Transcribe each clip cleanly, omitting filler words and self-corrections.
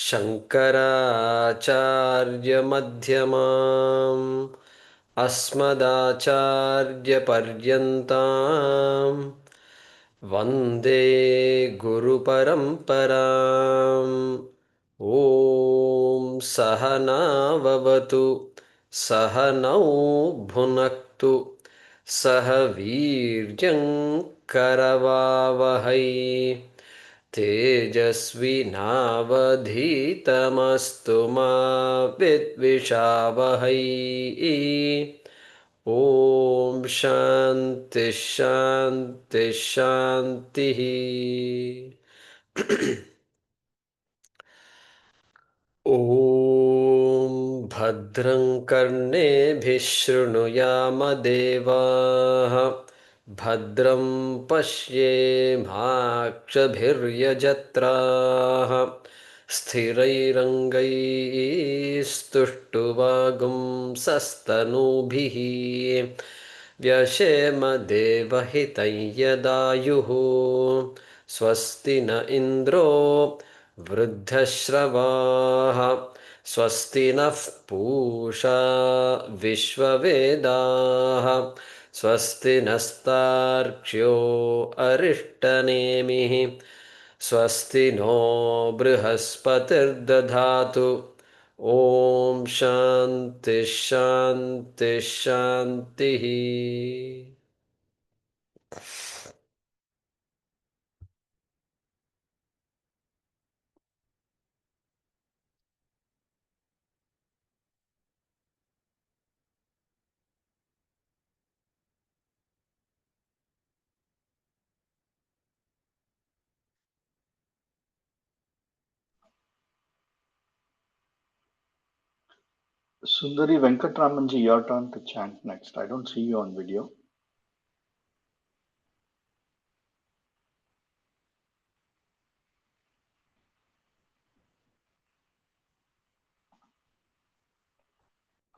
शङ्कराचार्यमध्यमाम् अस्मदाचार्यपर्यन्ताम् वन्दे गुरुपरम्पराम्। ॐ सहनाववतु सहनौ भुनक्तु सह वीर्यं करवावहै तेजस्विनावधीतमस्तु मा विद्विषावहै। ॐ शान्ति शान्ति शान्तिः। ॐ भद्रं कर्णेभिः शृणुयाम देवाः भद्रं पश्येमाक्षभिर्यजत्राः स्थिरैरङ्गैस्तुष्टुवागुंसस्तनूभिः व्यशेम देवहितं यदायुः स्वस्ति न इन्द्रो वृद्धश्रवाः स्वस्ति नः पूषा विश्ववेदाः स्वस्ति नस्तार्क्ष्यो अरिष्टनेमिः स्वस्ति नो बृहस्पतिर्दधातु। ॐ शान्ति शान्ति शान्तिः। Sundari Venkatramanji, your turn to chant next. I don't see you on video.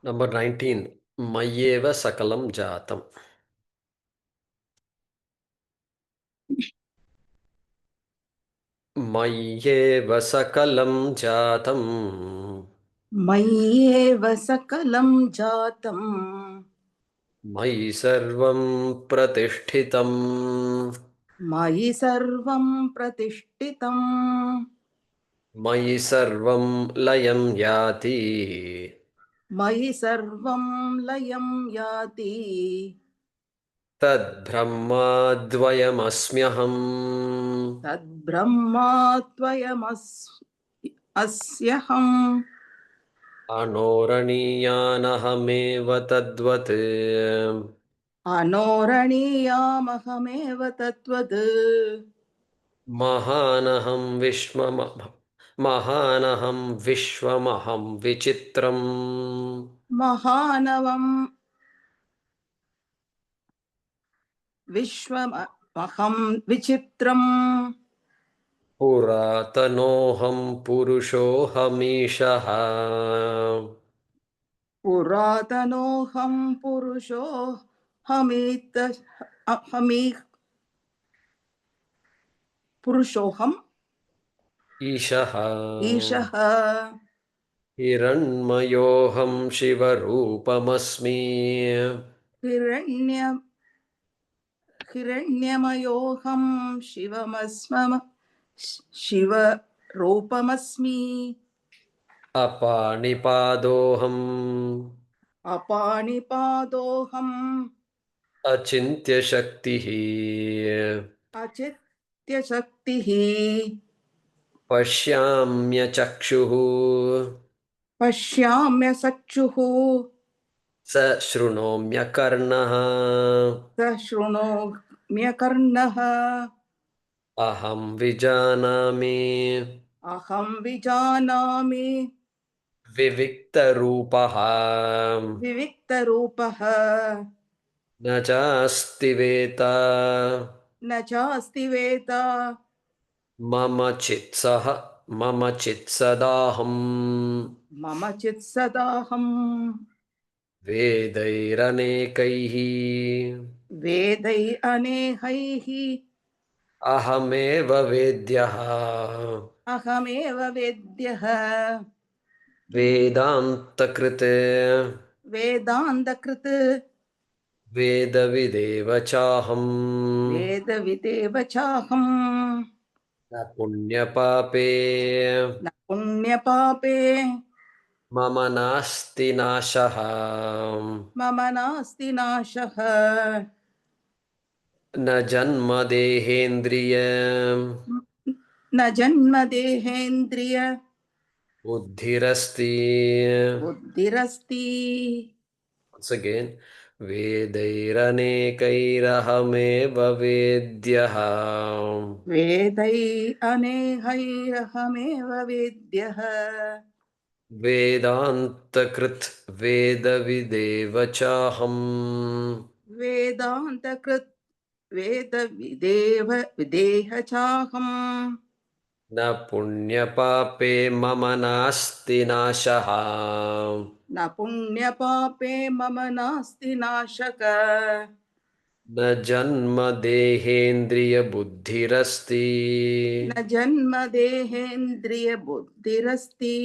Number 19. Mayyeva sakalam jatam. मय्येव सकलं जातं मय्येव सकलं जातं मयि सर्वं प्रतिष्ठितम् मयि सर्वं प्रतिष्ठितं मयि सर्वं लयं याति मयि सर्वं लयं याति तद्ब्रह्माद्वयमस्म्यहम् तद्ब्रह्मात्वयमस्यहम् अनोरणीयानहमेव तद्वत् अनोरणीयामहमेव तद्वत् महानहं विश्वमहं विचित्रम् महानवं विश्वमहं विचित्रम् पुरातनोऽहं पुरुषोऽहमीशः पुरातनोऽहं पुरुषोऽहम् ईशः ईशः हिरण्मयोऽहं शिवरूपमस्मि हिरण्यमयोऽहं शिवरूपमस्मि अपाणिपादोऽहम् अपाणिपादोऽहम् अचिन्त्यशक्तिः अचित्यशक्तिः पश्याम्यचक्षुः पश्याम्यचक्षुः शृणोम्यकर्णः शृणोम्यकर्णः अहं विजानामि अहं विजानामि विविक्तरूपः विविक्तरूपः न चास्ति वेता न चास्ति वेदा मम चित्सदाहम् मम चित्सदाहम् वेदैरनेकैः वेदैः अनेकैः अहमेव वेद्यः अहमेव वेद्यः वेदान्तकृत् वेदान्तकृत् वेदविदेव चाहम् वेदविदेव चाहम् न पुण्यपापे न पुण्यपापे मम नास्ति नाशः मम नास्ति नाशः न जन्मदेहेन्द्रिय न जन्मदेहेन्द्रिय बुद्धिरस्ति बुद्धिरस्ति once again वेदैरनेकैरहमेव वेद्यः वेदै अनेहैरहमेव वेद्यः वेदान्तकृत् वेदविदेव चाहम् वेदान्तकृत् वेदविदेव विदेह चाहम् न पुण्यपापे मम नास्ति नाशः न पुण्यपापे मम नास्ति नाशक न जन्मदेहेन्द्रियबुद्धिरस्ति न जन्मदेहेन्द्रिय बुद्धिरस्ति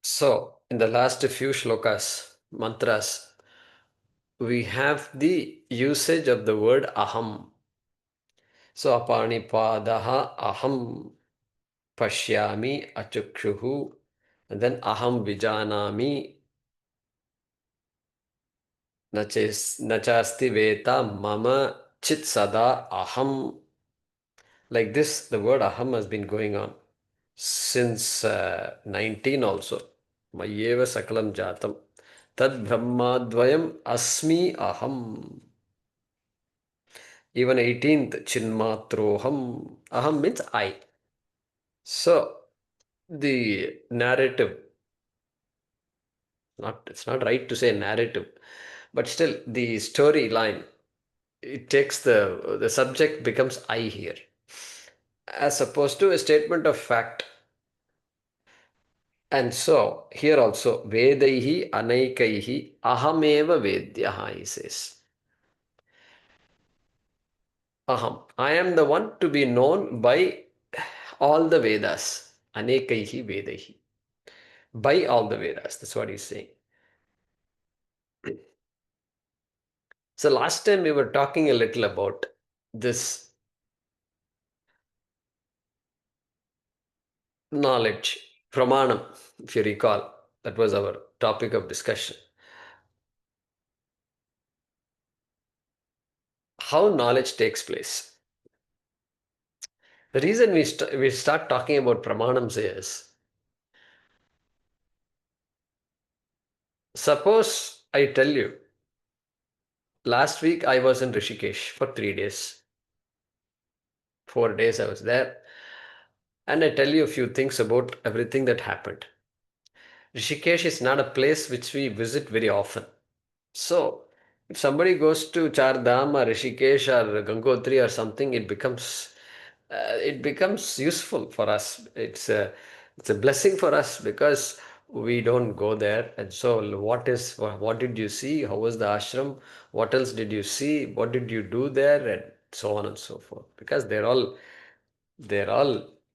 So, in the last few shlokas, mantras, we have the usage of the word aham. So, apanipadaha aham pashyami achukshuhu, and then aham vijanami nachasti veta mama chit sada aham. Like this, the word aham has been going on since 19 also. Mayeva sakalam jatam. Tad brahmadvayam asmi aham. Even 18th, chinmatroham. Aham means I. So, the narrative, it's not right to say narrative, but still the storyline, it takes the subject becomes I here. As opposed to a statement of fact. And so, here also, Vedaihi Anaikaihi Ahameva Vedyaha, he says. Aham. I am the one to be known by all the Vedas. Anekaihi Vedaihi. By all the Vedas. That's what he's saying. So last time we were talking a little about this knowledge, Pramanam, if you recall. That was our topic of discussion. How knowledge takes place. The reason we start talking about Pramanams is, suppose I tell you, last week I was in Rishikesh for 3 days. 4 days I was there. And I tell you a few things about everything that happened. Rishikesh is not a place which we visit very often. So, if somebody goes to Char Dham or Rishikesh or Gangotri or something, it becomes useful for us. It's a blessing for us because we don't go there. And so, what did you see? How was the ashram? What else did you see? What did you do there? And so on and so forth. Because they're all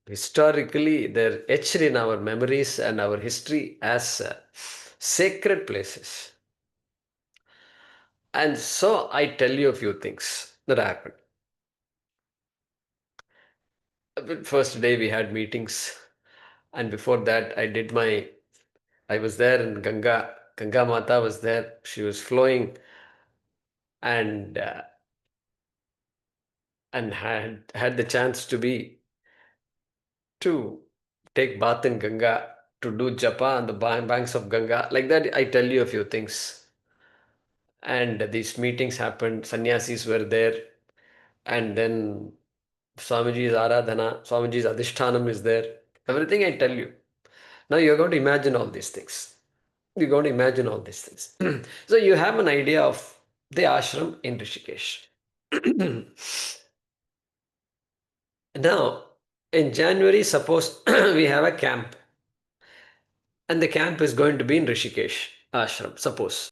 historically, they're etched in our memories and our history as sacred places. And so I tell you a few things that happened. First day we had meetings, and before that I was there in Ganga Mata was there. She was flowing, and and had the chance to take bath in Ganga, to do japa on the banks of Ganga. Like that, I tell you a few things. And these meetings happened, sannyasis were there, and then Swamiji's Aradhana, Swamiji's Adhishthanam is there. Everything I tell you. Now you're going to imagine all these things. You're going to imagine all these things. So you have an idea of the ashram in Rishikesh. Now, in January, suppose we have a camp, and the camp is going to be in Rishikesh ashram, suppose.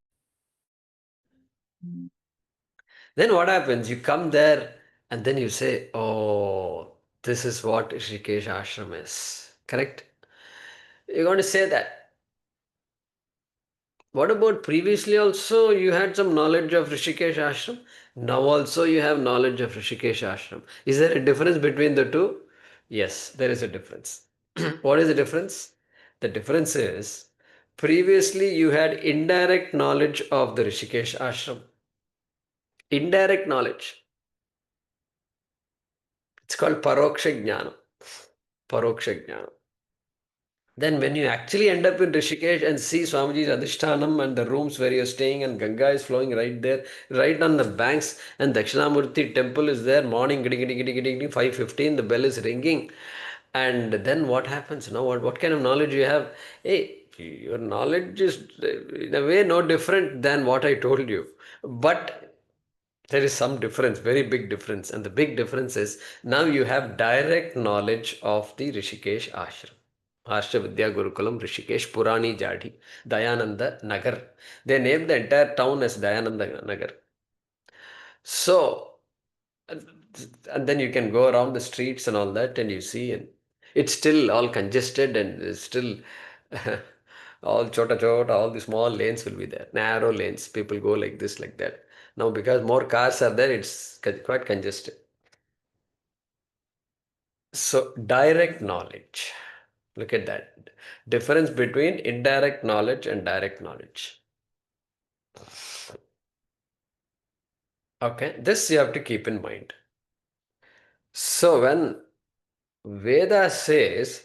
Then what happens? You come there and then you say, oh, this is what Rishikesh ashram is. Correct? You're going to say that. What about previously also you had some knowledge of Rishikesh ashram? Now also you have knowledge of Rishikesh ashram. Is there a difference between the two? Yes, there is a difference. What is the difference? The difference is previously you had indirect knowledge of the Rishikesh ashram. Indirect knowledge. It's called Paroksha Jnana. Paroksha Jnana. Then when you actually end up in Rishikesh and see Swamiji's Adhishthanam and the rooms where you're staying and Ganga is flowing right there, right on the banks, and Dakshinamurti temple is there, morning, 5:15, the bell is ringing. And then what happens? Now what kind of knowledge you have? Hey, your knowledge is in a way no different than what I told you. But there is some difference, very big difference. And the big difference is now you have direct knowledge of the Rishikesh ashram. Ashra Vidya Gurukulam, Rishikesh, Purani Jadhi, Dayananda Nagar. They named the entire town as Dayananda Nagar. So, and then you can go around the streets and all that, and you see, and it's still all congested, and it's still all chota, all the small lanes will be there, narrow lanes. People go like this, like that. Now, because more cars are there, it's quite congested. So, direct knowledge. Look at that. Difference between indirect knowledge and direct knowledge. Okay, this you have to keep in mind. So when Veda says,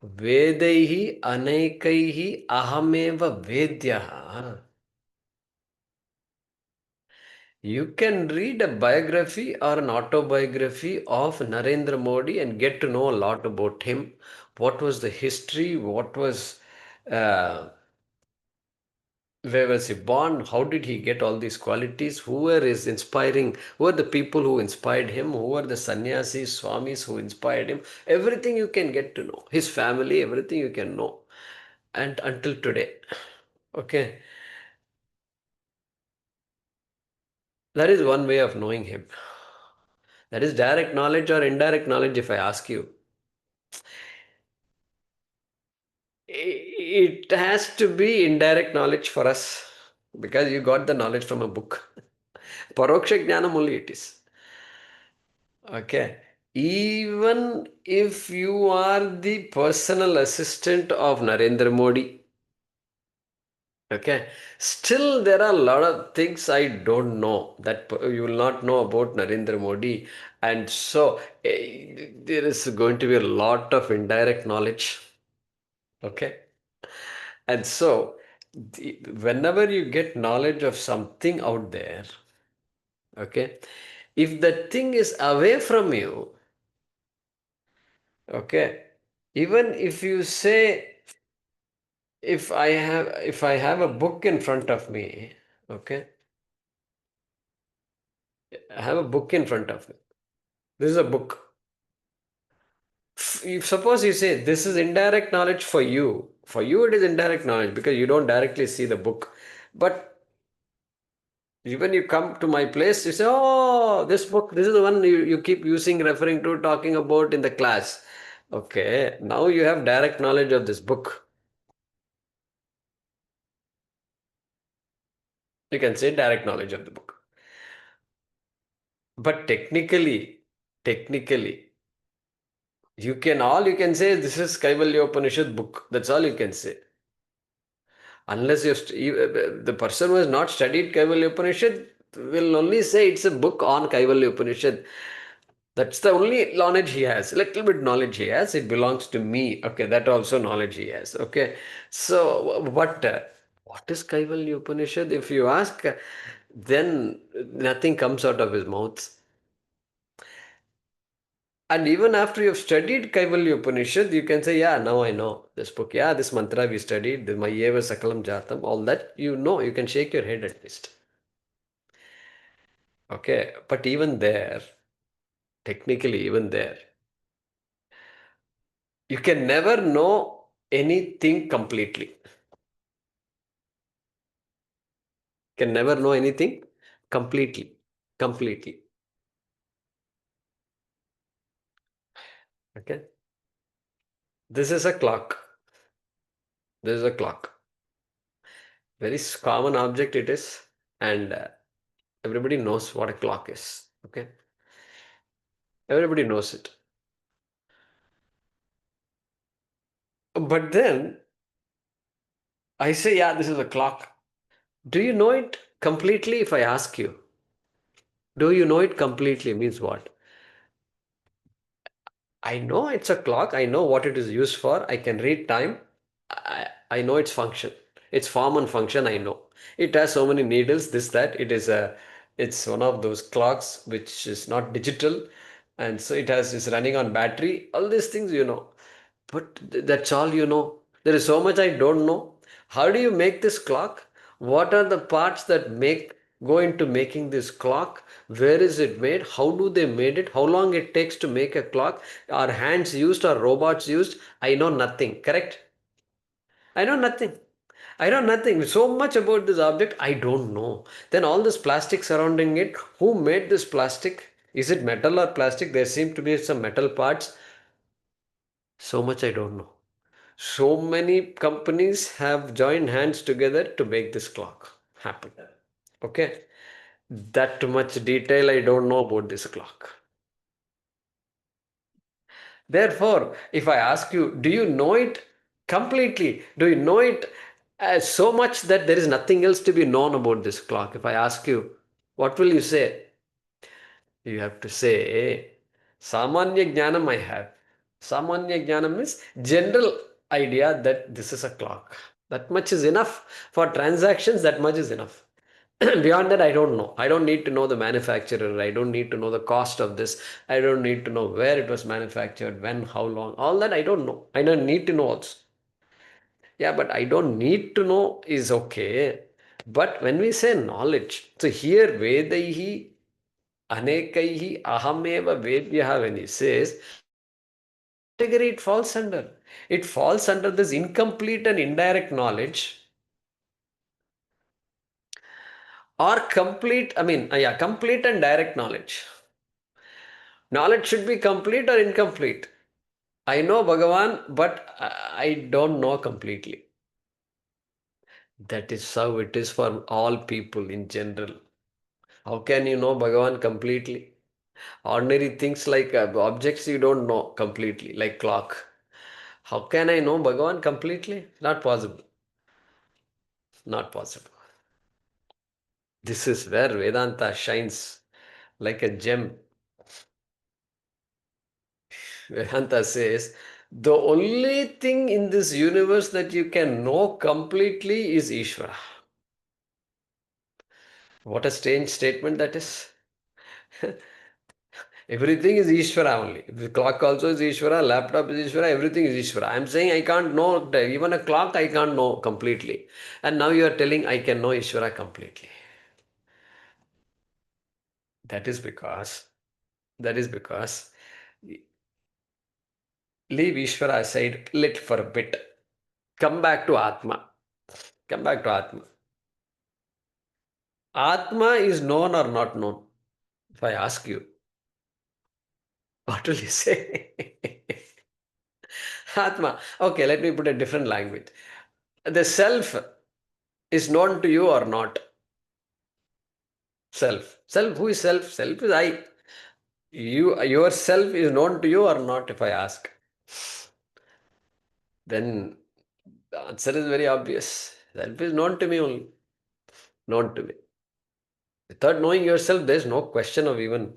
Vedaihi Anaikaihi Ahameva Vedyaha, you can read a biography or an autobiography of Narendra Modi and get to know a lot about him. What was the history? What was where was he born? How did he get all these qualities? Who were his inspiring? Who are the people who inspired him? Who are the sannyasis, swamis who inspired him? Everything you can get to know. His family, everything you can know. And until today. Okay. That is one way of knowing him. That is direct knowledge or indirect knowledge, if I ask you. It has to be indirect knowledge for us because you got the knowledge from a book. Paroksha Jnanam only it is. Okay. Even if you are the personal assistant of Narendra Modi, okay, still there are a lot of things I don't know that you will not know about Narendra Modi. And so there is going to be a lot of indirect knowledge. Okay. And so whenever you get knowledge of something out there, okay, if the thing is away from you, okay, even if you say, if I have a book in front of me, okay, I have a book in front of me. This is a book. If suppose you say this is indirect knowledge for you it is indirect knowledge because you don't directly see the book. But when you come to my place, you say, oh, this book, this is the one you keep using, referring to, talking about in the class. Okay, now you have direct knowledge of this book. You can say direct knowledge of the book. But technically, you can say this is Kaivalya Upanishad book. That's all you can say. Unless the person who has not studied Kaivalya Upanishad will only say it's a book on Kaivalya Upanishad. That's the only knowledge he has. Little bit knowledge he has. It belongs to me. Okay, that also knowledge he has. Okay, so what is Kaivalya Upanishad? If you ask, then nothing comes out of his mouth. And even after you've studied Kaivalya Upanishad, you can say, yeah, now I know this book. Yeah, this mantra we studied, the Mayeva Sakalam Jatam, all that, you know, you can shake your head at least. Okay, but even there, technically, even there, you can never know anything completely. Can never know anything completely. Completely. Okay. This is a clock. This is a clock. Very common object it is, and everybody knows what a clock is. Okay. Everybody knows it. But then I say, yeah, this is a clock. Do you know it completely if I ask you? Do you know it completely means what? I know it's a clock. I know what it is used for. I can read time. I know its function. Its form and function I know. It has so many needles, this, that. It's one of those clocks which is not digital. And so it's running on battery. All these things you know. But that's all you know. There is so much I don't know. How do you make this clock? What are the parts that go into making this clock? Where is it made? How do they made it? How long it takes to make a clock? Are hands used or robots used? I know nothing. Correct? I know nothing. I know nothing. So much about this object, I don't know. Then all this plastic surrounding it, who made this plastic? Is it metal or plastic? There seem to be some metal parts. So much I don't know. So many companies have joined hands together to make this clock happen. Okay. That much detail I don't know about this clock. Therefore, if I ask you, do you know it completely? Do you know it so much that there is nothing else to be known about this clock? If I ask you, what will you say? You have to say, Samanya Jnanam I have. Samanya Jnanam means general idea that this is a clock. That much is enough. For transactions, that much is enough. Beyond that, I don't know. I don't need to know the manufacturer. I don't need to know the cost of this. I don't need to know where it was manufactured, when, how long. All that I don't know. I don't need to know also. Yeah, but I don't need to know is okay. But when we say knowledge, so here Vedaihi, Anekaihi, Ahameva Vedyaha, when he says, category it falls under. It falls under this incomplete and indirect knowledge or complete, complete and direct knowledge. Knowledge should be complete or incomplete. I know Bhagavan, but I don't know completely. That is how it is for all people in general. How can you know Bhagavan completely? Ordinary things like objects you don't know completely, like clock. How can I know Bhagavan completely? Not possible. Not possible. This is where Vedanta shines like a gem. Vedanta says, the only thing in this universe that you can know completely is Ishvara. What a strange statement that is. Everything is Ishvara only. The clock also is Ishvara, laptop is Ishvara, everything is Ishvara. I am saying I can't know, even a clock I can't know completely. And now you are telling I can know Ishvara completely. That is because, leave Ishvara aside lit for a bit. Come back to Atma. Come back to Atma. Atma is known or not known? If I ask you, what will you say? Atma. Okay, let me put a different language. The self is known to you or not? Self. Self. Who is self? Self is I. Yourself is known to you or not, if I ask? Then the answer is very obvious. Self is known to me only. Known to me. Without knowing yourself, there is no question of even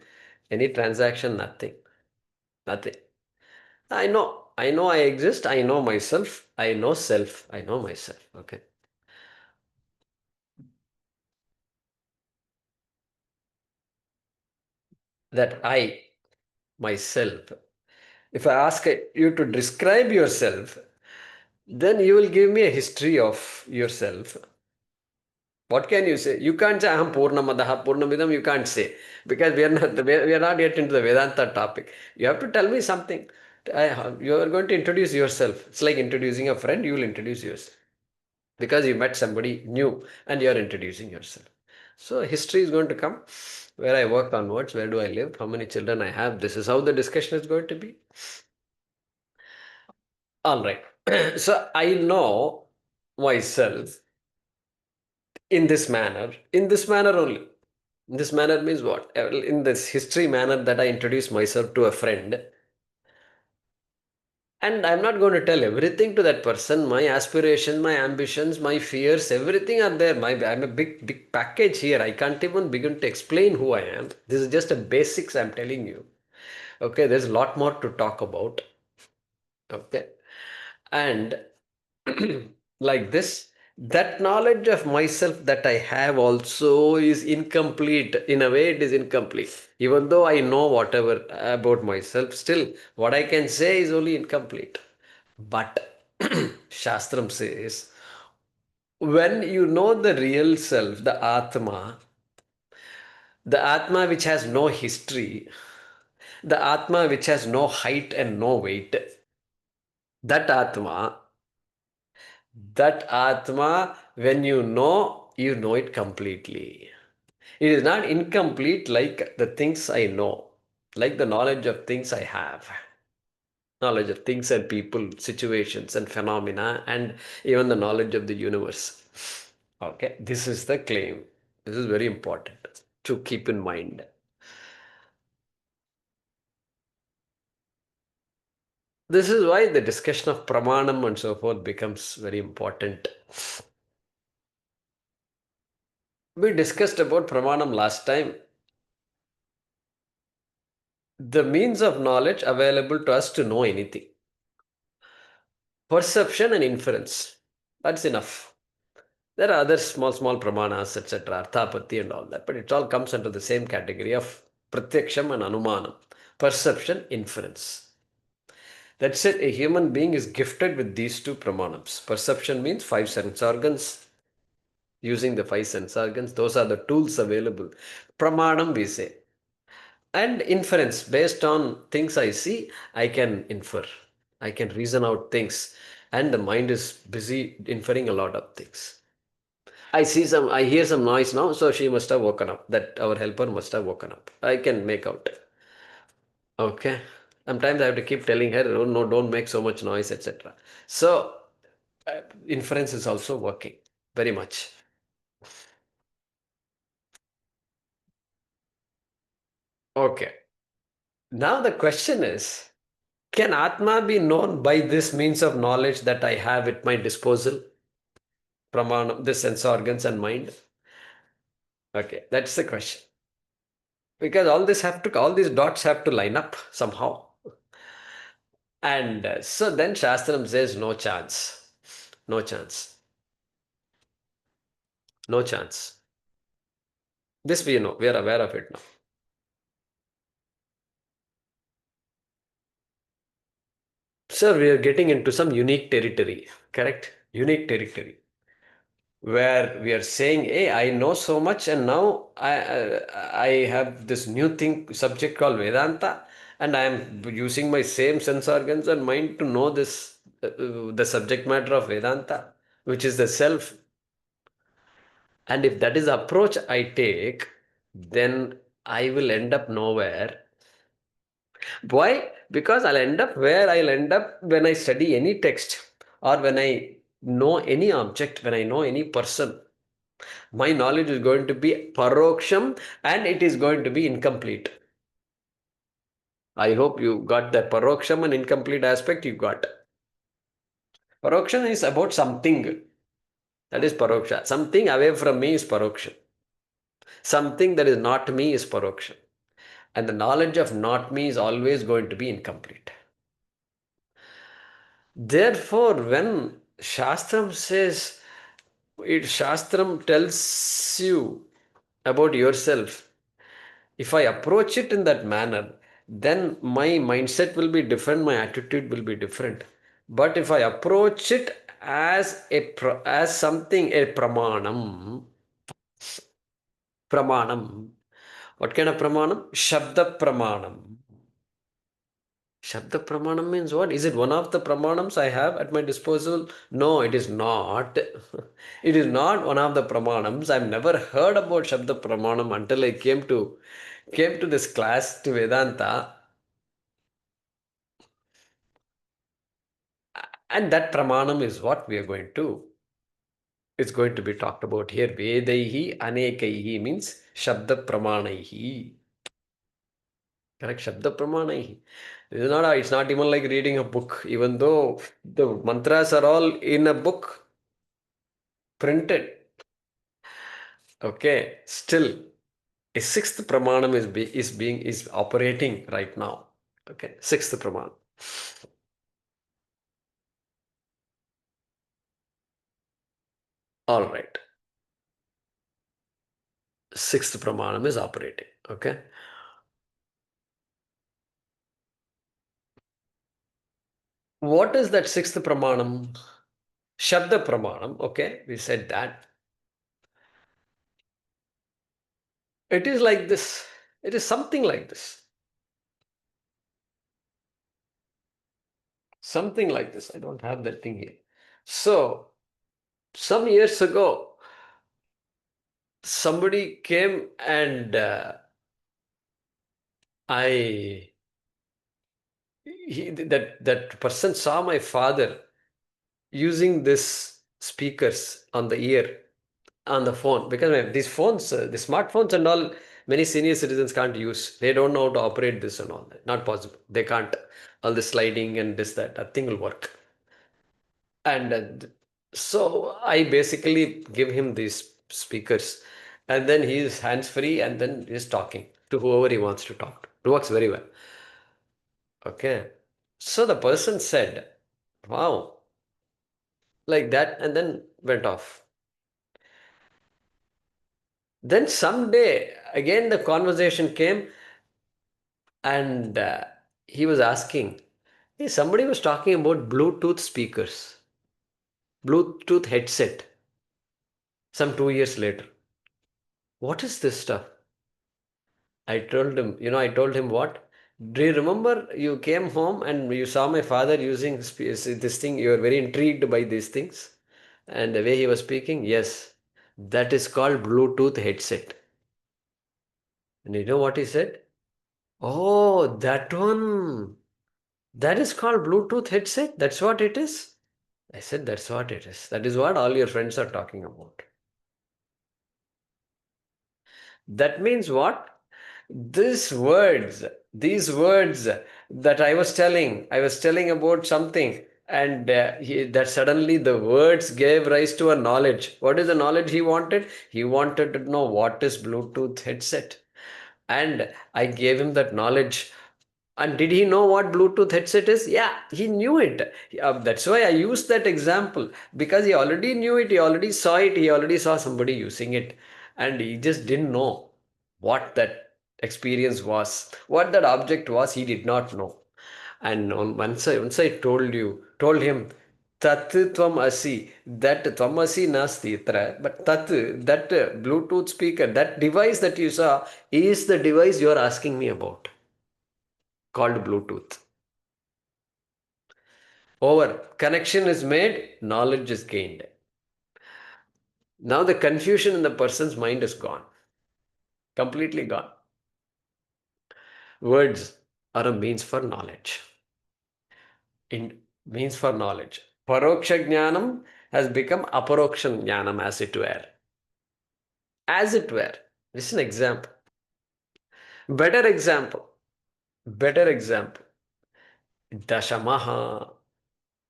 Any transaction, nothing. Nothing. I know I exist, I know myself, I know self, I know myself. Okay. That I, myself. If I ask you to describe yourself, then you will give me a history of yourself. What can you say? You can't say Aham Purnamadaha Purnamidam, you can't say. Because we are not yet into the Vedanta topic. You have to tell me something. You are going to introduce yourself. It's like introducing a friend, you will introduce yourself. Because you met somebody new and you are introducing yourself. So history is going to come. Where I work onwards, where do I live, how many children I have. This is how the discussion is going to be. All right. So I know myself in this manner only. In this manner means what? In this history manner that I introduce myself to a friend. And I'm not going to tell everything to that person. My aspirations, my ambitions, my fears, everything are there. I'm a big package here. I can't even begin to explain who I am. This is just a basics I'm telling you. Okay, there's a lot more to talk about. Okay. And like this, that knowledge of myself that I have also is incomplete. In a way, it is incomplete. Even though I know whatever about myself, still what I can say is only incomplete. But Shastram says, when you know the real self, the Atma which has no history, the Atma which has no height and no weight, that Atma, when you know it completely. It is not incomplete like the things I know, like the knowledge of things I have. Knowledge of things and people, situations and phenomena, and even the knowledge of the universe. Okay, this is the claim. This is very important to keep in mind. This is why the discussion of Pramanam and so forth becomes very important. We discussed about Pramanam last time. The means of knowledge available to us to know anything. Perception and inference. That's enough. There are other small pramanas, etc., arthapatti and all that, but it all comes under the same category of pratyaksham and anumanam. Perception, inference. That's it. A human being is gifted with these two pramanams. Perception means 5 sense organs. Using the 5 sense organs, those are the tools available. Pramanam, we say. And inference, based on things I see, I can infer. I can reason out things. And the mind is busy inferring a lot of things. I hear some noise now, so she must have woken up. That our helper must have woken up. I can make out. Okay. Sometimes I have to keep telling her, oh, no, don't make so much noise, etc. So, inference is also working very much. Okay. Now the question is, can Atma be known by this means of knowledge that I have at my disposal? Pramanam, the sense organs and mind? Okay, that's the question. Because all these dots have to line up somehow. And so then Shastram says no chance. No chance. No chance. This we know. We are aware of it now. So we are getting into some unique territory. Correct? Unique territory. Where we are saying, hey, I know so much and now I have this new subject called Vedanta, and I am using my same sense organs and mind to know this, the subject matter of Vedanta, which is the self. And if that is the approach I take, then I will end up nowhere. Why? Because I'll end up where I'll end up when I study any text or when I know any object, when I know any person. My knowledge is going to be paroksham and it is going to be incomplete. I hope you got that paroksham and incomplete aspect you got. Paroksham is about something. That is paroksha. Something away from me is paroksham. Something that is not me is paroksham. And the knowledge of not me is always going to be incomplete. Therefore, when Shastram says, Shastram tells you about yourself, if I approach it in that manner, then my mindset will be different, my attitude will be different. But if I approach it as something, a pramanam, what kind of pramanam? Shabda pramanam. Shabda Pramanam means what? Is it one of the Pramanams I have at my disposal? No, it is not. It is not one of the Pramanams. I've never heard about Shabda Pramanam until I came to this class to Vedanta. And that Pramanam is what we are going to. It's going to be talked about here. Vedaihi Anekaihi means Shabda Pramanaihi. Correct? Shabda Pramanaihi. It's not even like reading a book, even though the mantras are all in a book printed. Okay, still a sixth pramanam is operating right now. Okay, sixth pramanam. All right, sixth pramanam is operating. Okay, what is that sixth pramanam? Shabda pramanam. Okay, we said that. It is like this. It is something like this. Something like this. I don't have that thing here. So, some years ago, somebody came and that person saw my father using this speakers on the ear on the phone, because these phones, the smartphones and all, many senior citizens can't use. They don't know how to operate this and all that. Not possible. They can't. All the sliding and this, that, nothing will work. And so I basically give him these speakers, and then he is hands free, and then he's talking to whoever he wants to talk to. It works very well. Okay. So the person said, wow, like that, and then went off. Then someday, again, the conversation came, and he was asking, hey, somebody was talking about Bluetooth speakers, Bluetooth headset, some 2 years later. What is this stuff? I told him what? Do you remember you came home and you saw my father using this thing? You were very intrigued by these things and the way he was speaking? Yes, that is called Bluetooth headset. And you know what he said? Oh, that one. That is called Bluetooth headset? That's what it is? I said, that's what it is. That is what all your friends are talking about. That means what? These words that I was telling about something, and that suddenly the words gave rise to a knowledge. What is the knowledge he wanted? He wanted to know what is Bluetooth headset. And I gave him that knowledge. And did he know what Bluetooth headset is? Yeah, he knew it. That's why I used that example, because he already knew it, he already saw it, he already saw somebody using it, and he just didn't know what that experience was, what that object was. He did not know. And once I told him, Tat Tvam Asi, that Tvam Asi Nasti Itra, but Tat, that Bluetooth speaker, that device that you saw, is the device you are asking me about, called Bluetooth. Over. Connection is made, knowledge is gained. Now the confusion in the person's mind is gone. Completely gone. Words are a means for knowledge. Means for knowledge. Paroksha Jnanam has become Aparoksha Jnanam, as it were. As it were. This is an example. Better example. Dashamaha.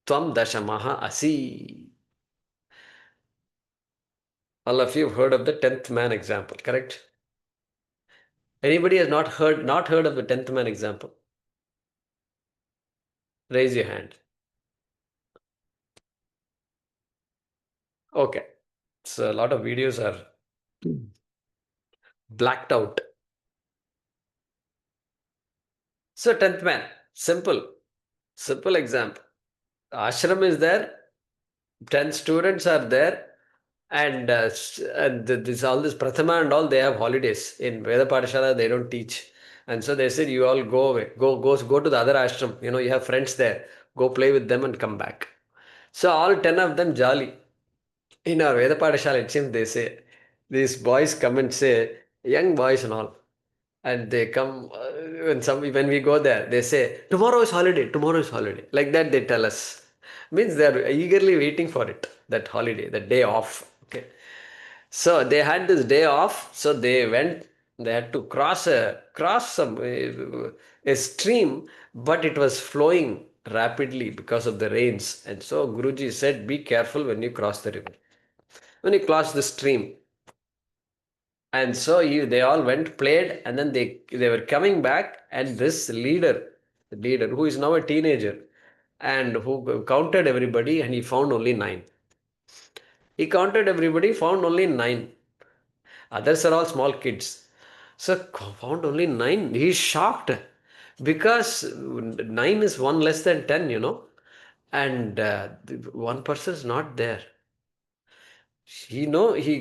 Tvam Dashamaha Asi. All of you have heard of the 10th man example, correct? Anybody has not heard of the 10th man example? Raise your hand. Okay. So a lot of videos are blacked out. So 10th man, simple example. Ashram is there, 10 students are there, and this all this Prathama and all, they have holidays. In Veda Pathashala, they don't teach. And so they said, you all go away. Go to the other ashram. You have friends there. Go play with them and come back. So all 10 of them jolly. In our Veda Pathashala, it seems they say, these boys come and say, young boys and all. And they come, when we go there, they say, tomorrow is holiday. Like that they tell us. Means they are eagerly waiting for it, that holiday, that day off. Okay. So they had this day off, so they had to cross a stream, but it was flowing rapidly because of the rains. And so Guruji said, be careful when you cross the river. When you cross the stream. And so they all went, played, and then they were coming back, and this leader who is now a teenager, and who counted everybody, and he found only 9. He counted everybody, found only 9. Others are all small kids. So found only 9. He is shocked because 9 is 1 less than 10, and one person is not there. He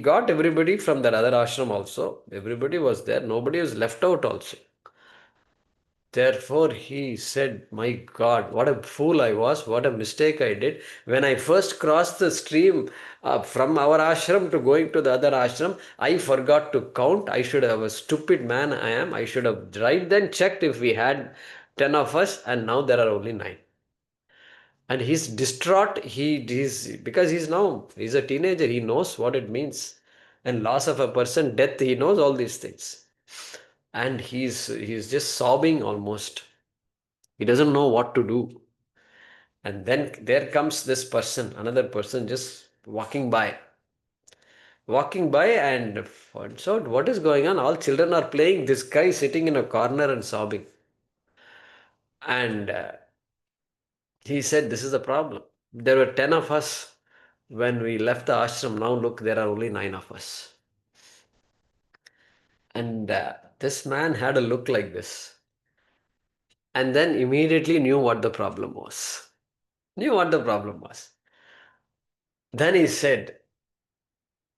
got everybody from that other ashram also. Everybody was there. Nobody was left out also. Therefore, he said, my God, what a fool I was, what a mistake I did. When I first crossed the stream from our ashram to going to the other ashram, I forgot to count. I should have, a stupid man I am. I should have right then checked if we had 10 of us, and now there are only 9. And he's distraught. Because he's a teenager. He knows what it means. And loss of a person, death, he knows all these things. And he's just sobbing almost. He doesn't know what to do. And then there comes this person, another person just walking by. And finds out what is going on. All children are playing. This guy sitting in a corner and sobbing. And he said, this is the problem. There were 10 of us when we left the ashram. Now look, there are only 9 of us. And this man had a look like this. And then immediately knew what the problem was. Then he said,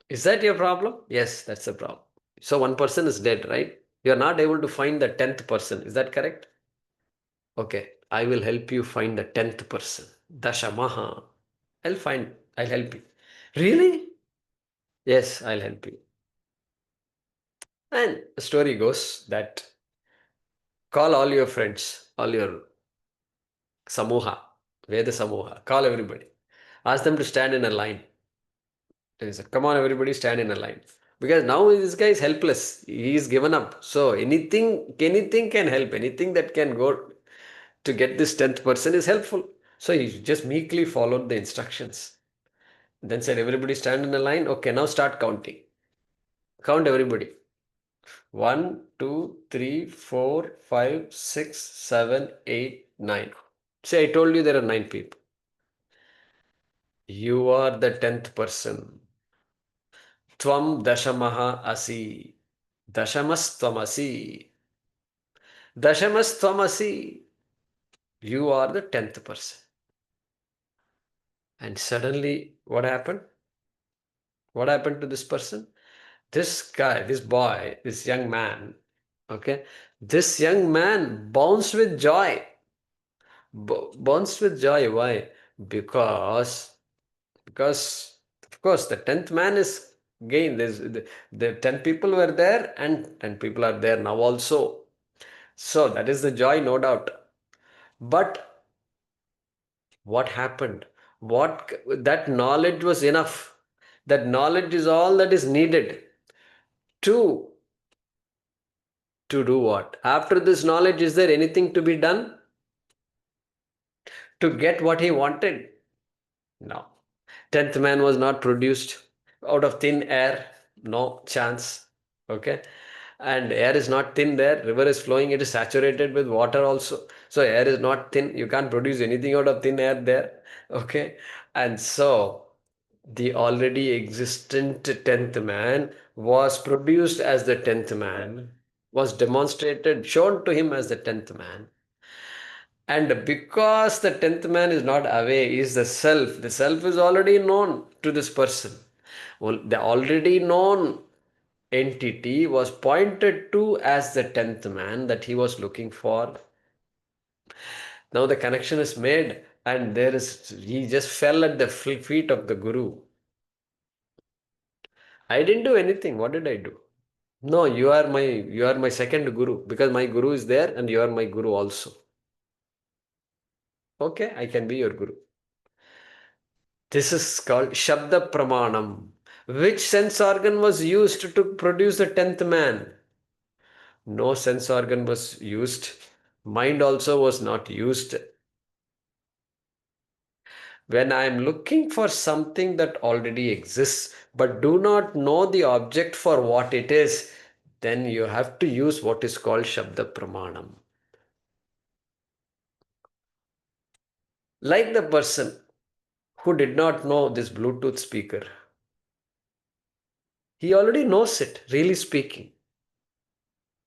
is that your problem? Yes, that's the problem. So one person is dead, right? You are not able to find the 10th person. Is that correct? Okay, I will help you find the 10th person. Dashamaha. I'll help you. Really? Yes, I'll help you. And the story goes that call all your friends, all your samuha, Veda samuha, call everybody. Ask them to stand in a line. He said, come on, everybody stand in a line. Because now this guy is helpless. He is given up. So anything can help. Anything that can go to get this 10th person is helpful. So he just meekly followed the instructions. Then said, everybody stand in a line. Okay, now start counting. Count everybody. 1, 2, 3, 4, 5, 6, 7, 8, 9. Say, I told you there are 9 people. You are the 10th person. Tvam dashamaha asi. Dashamastvam asi. You are the 10th person. And suddenly, what happened? What happened to this person? This guy, this boy, this young man, okay? This young man bounced with joy. Bounced with joy. Why? Because, of course, the 10th man is gained. The 10 people were there, and 10 people are there now also. So that is the joy, no doubt. But what happened? That knowledge was enough. That knowledge is all that is needed to do what? After this knowledge, is there anything to be done to get what he wanted? No. 10th man was not produced out of thin air. No chance. Okay. And air is not thin there. River is flowing. It is saturated with water also. So air is not thin. You can't produce anything out of thin air there. Okay. And so the already existent 10th man was produced as the 10th man, was demonstrated, shown to him as the 10th man. And because the 10th man is not away, is the self is already known to this person. Well, the already known entity was pointed to as the 10th man that he was looking for. Now the connection is made, and he just fell at the feet of the Guru. I didn't do anything. What did I do? No, you are my second Guru, because my Guru is there and you are my Guru also. Okay, I can be your Guru. This is called Shabda Pramanam. Which sense organ was used to produce the 10th man? No sense organ was used. Mind also was not used. When I am looking for something that already exists but do not know the object for what it is, then you have to use what is called Shabda Pramanam. Like the person who did not know this Bluetooth speaker. He already knows it, really speaking.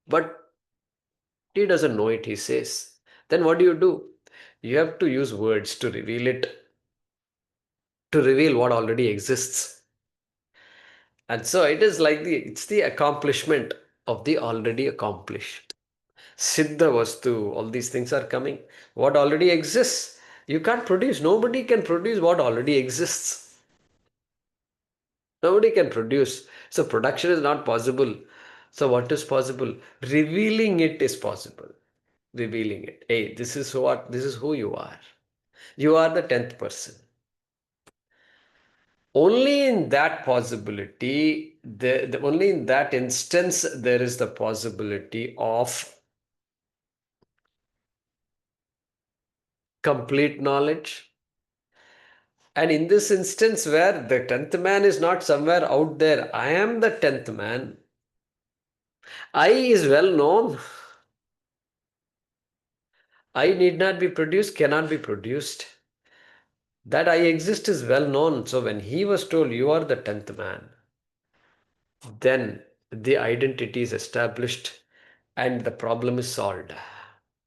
But he doesn't know it, he says. Then what do? You have to use words to reveal it, to reveal what already exists. And so it is like it's the accomplishment of the already accomplished. Siddha Vastu, all these things are coming. What already exists, you can't produce. Nobody can produce what already exists. Nobody can produce. So production is not possible. So what is possible? Revealing it is possible. Revealing it. Hey, this is who you are. You are the 10th person. Only in that possibility, only in that instance, there is the possibility of complete knowledge. And in this instance where the 10th man is not somewhere out there, I am the 10th man. I is well known. I need not be produced, cannot be produced. That I exist is well known. So when he was told, you are the 10th man, then the identity is established and the problem is solved.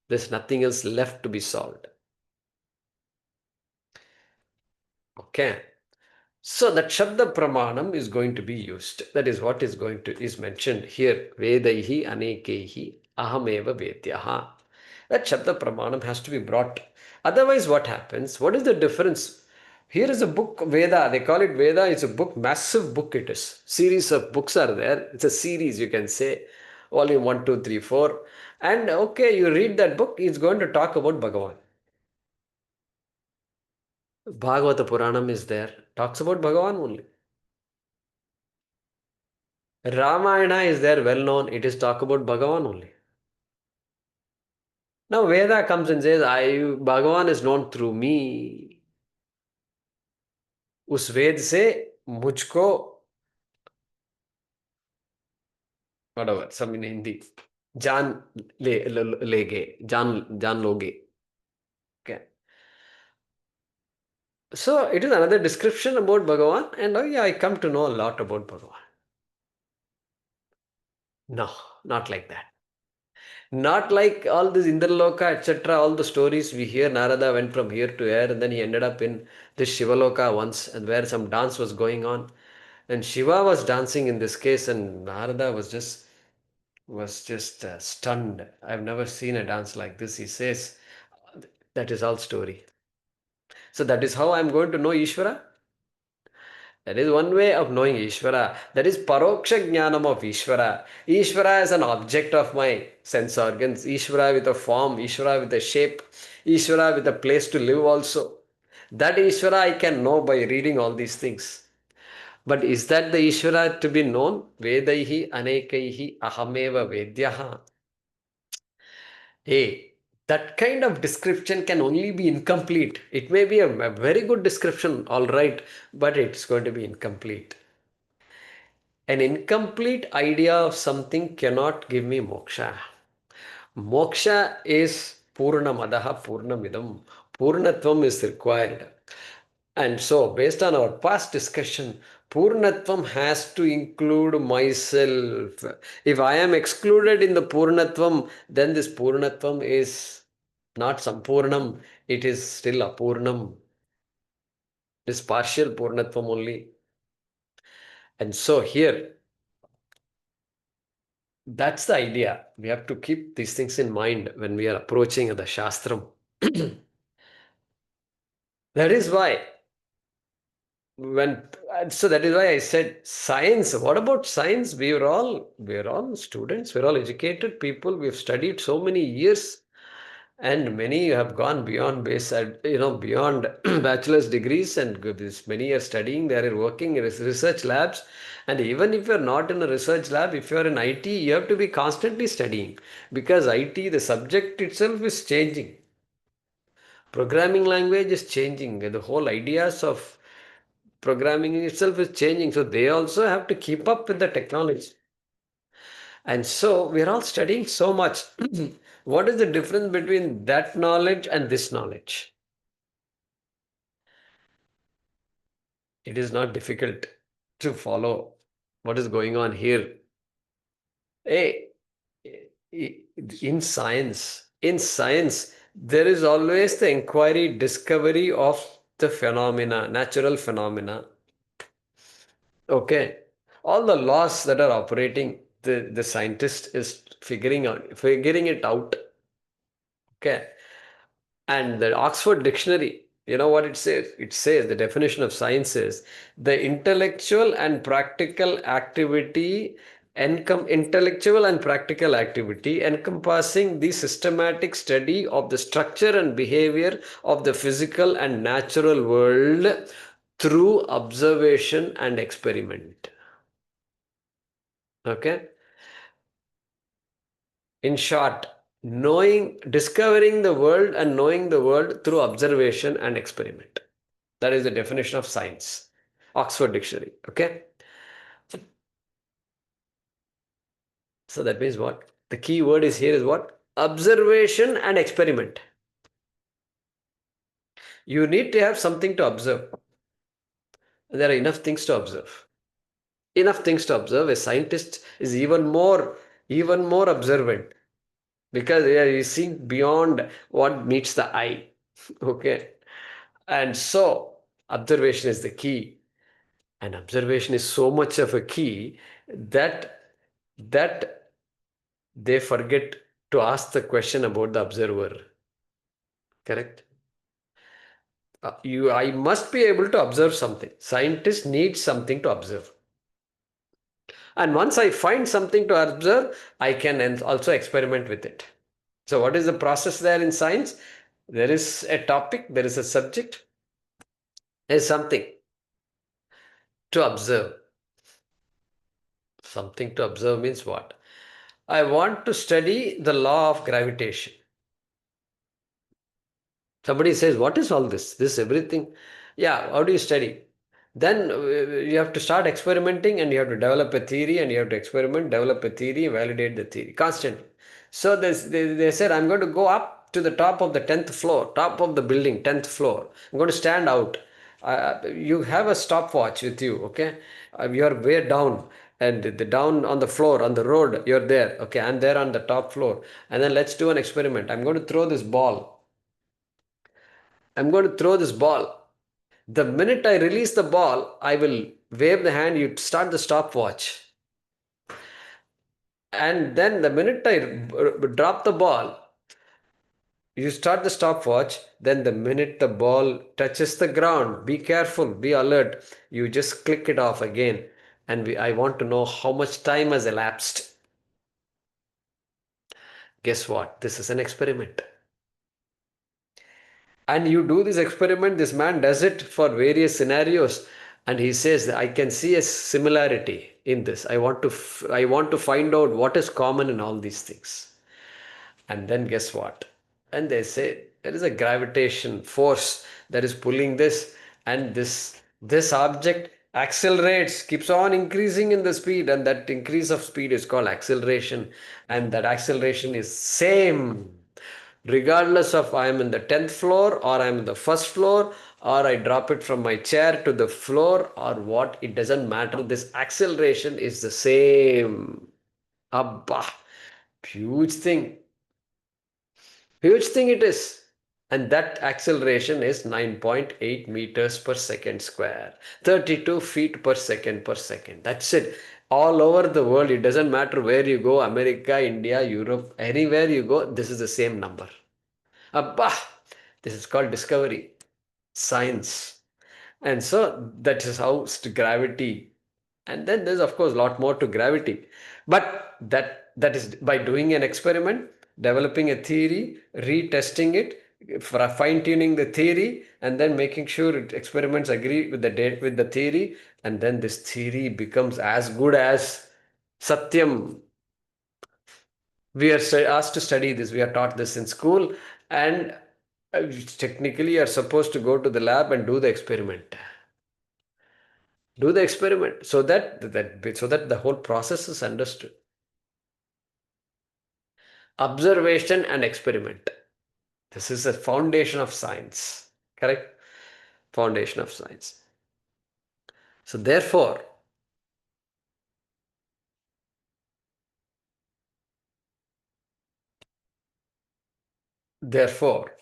There's nothing else left to be solved. Okay. So that Shabda Pramanam is going to be used. That is what is mentioned here. Vedaihi anekehi ahameva vedyaha. That Shabda Pramanam has to be brought. Otherwise, what happens? What is the difference? Here is a book, Veda. They call it Veda. It's a book, massive book it is. Series of books are there. It's a series, you can say. Volume 1, 2, 3, 4. And okay, you read that book, it's going to talk about Bhagavan. Bhagavata Puranam is there. Talks about Bhagavan only. Ramayana is there, well known. It is talk about Bhagavan only. Now Veda comes and says, Bhagavan is known through me. उस वेद से मुझको whatever, some in Hindi, जान लेगे, जान लोगे. Okay. So it is another description about Bhagavan, and oh yeah, I come to know a lot about Bhagavan. No, not like that. Not like all this Indraloka, etc. All the stories we hear. Narada went from here to here, and then he ended up in this Shivaloka once, and where some dance was going on, and Shiva was dancing in this case, and Narada was just stunned. I've never seen a dance like this. He says, that is all story. So that is how I'm going to know Ishvara. That is one way of knowing Ishvara. That is Paroksha Jnanam of Ishvara. Ishvara is an object of my sense organs. Ishvara with a form, Ishvara with a shape, Ishvara with a place to live also. That Ishvara I can know by reading all these things. But is that the Ishvara to be known? Vedaihi anekaihi ahameva vedyaha. Hey, that kind of description can only be incomplete. It may be a very good description, all right, but it's going to be incomplete. An incomplete idea of something cannot give me moksha. Moksha is Purnamadaha Purnamidam. Purnatvam is required. And so, based on our past discussion, Purnatvam has to include myself. If I am excluded in the Purnatvam, then this Purnatvam is not Sampurnam, it is still Apurnam. It is partial Purnatvam only. And so here, that's the idea. We have to keep these things in mind when we are approaching the Shastram. That is why that is why I said science. What about science? We're all students, we're all educated people, we've studied so many years, and many have gone beyond beyond bachelor's degrees, and this many are studying, they are working in research labs. And even if you're not in a research lab, if you're in IT, you have to be constantly studying, because IT, the subject itself is changing. Programming language is changing. The whole ideas of programming itself is changing. So they also have to keep up with the technology. And so we're all studying so much. What is the difference between that knowledge and this knowledge? It is not difficult to follow what is going on here. Hey, in science, there is always the inquiry, discovery of the phenomena, natural phenomena. Okay. All the laws that are operating, the scientist is figuring it out. Okay. And the Oxford Dictionary, you know what it says? It says the definition of science is the intellectual and practical activity encompassing the systematic study of the structure and behavior of the physical and natural world through observation and experiment. Okay. In short, discovering the world and knowing the world through observation and experiment. That is the definition of science. Oxford Dictionary. Okay. So that means what? The key word is here is what? Observation and experiment. You need to have something to observe. There are enough things to observe. Enough things to observe. A scientist is even more observant, because he's seeing beyond what meets the eye. Okay. And so observation is the key. And observation is so much of a key that they forget to ask the question about the observer. Correct? I must be able to observe something. Scientists need something to observe. And once I find something to observe, I can also experiment with it. So what is the process there in science? There is a topic, there is a subject, there is something to observe. Something to observe means what? I want to study the law of gravitation. Somebody says, what is all this? This everything? Yeah, how do you study? Then you have to start experimenting, and you have to develop a theory, and you have to experiment, develop a theory, validate the theory constantly. So they said, I'm going to go up to the top of the 10th floor, top of the building, 10th floor. I'm going to stand out. You have a stopwatch with you, okay? You are way down, and down on the floor, on the road, you're there. Okay, I'm there on the top floor. And then let's do an experiment. I'm going to throw this ball. The minute I release the ball, I will wave the hand, you start the stopwatch. And then the minute I drop the ball, you start the stopwatch. Then the minute the ball touches the ground, be careful, be alert. You just click it off again. And I want to know how much time has elapsed. Guess what? This is an experiment. And you do this experiment, this man does it for various scenarios, and he says, I can see a similarity in this. I want to find out what is common in all these things. And then guess what? And they say there is a gravitation force that is pulling this, and this object accelerates, keeps on increasing in the speed, and that increase of speed is called acceleration, and that acceleration is same regardless of I am in the 10th floor or I am in the first floor or I drop it from my chair to the floor or what, it doesn't matter. This acceleration is the same. Abba, huge thing. Huge thing it is. And that acceleration is 9.8 meters per second square, 32 feet per second per second. That's it. All over the world, it doesn't matter where you go, America, India, Europe, anywhere you go, this is the same number. Abba, this is called discovery, science. And so that is how gravity, and then there's of course a lot more to gravity, but that is by doing an experiment, developing a theory, retesting it, fine-tuning the theory, and then making sure experiments agree with the theory, and then this theory becomes as good as Satyam. We are asked to study this, we are taught this in school, and technically you are supposed to go to the lab and do the experiment. Do the experiment so that the whole process is understood. Observation and experiment. This is a foundation of science. Correct? Foundation of science. So therefore, that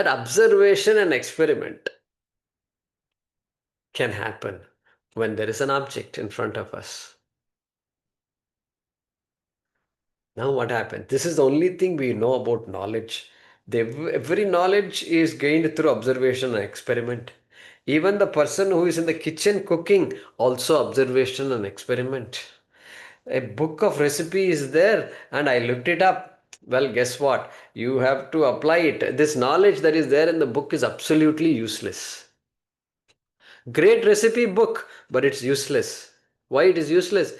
observation and experiment can happen when there is an object in front of us. Now what happened? This is the only thing we know about knowledge. Every knowledge is gained through observation and experiment. Even the person who is in the kitchen cooking, also observation and experiment. A book of recipe is there and I looked it up. Well, guess what? You have to apply it. This knowledge that is there in the book is absolutely useless. Great recipe book, but it's useless. Why it is useless?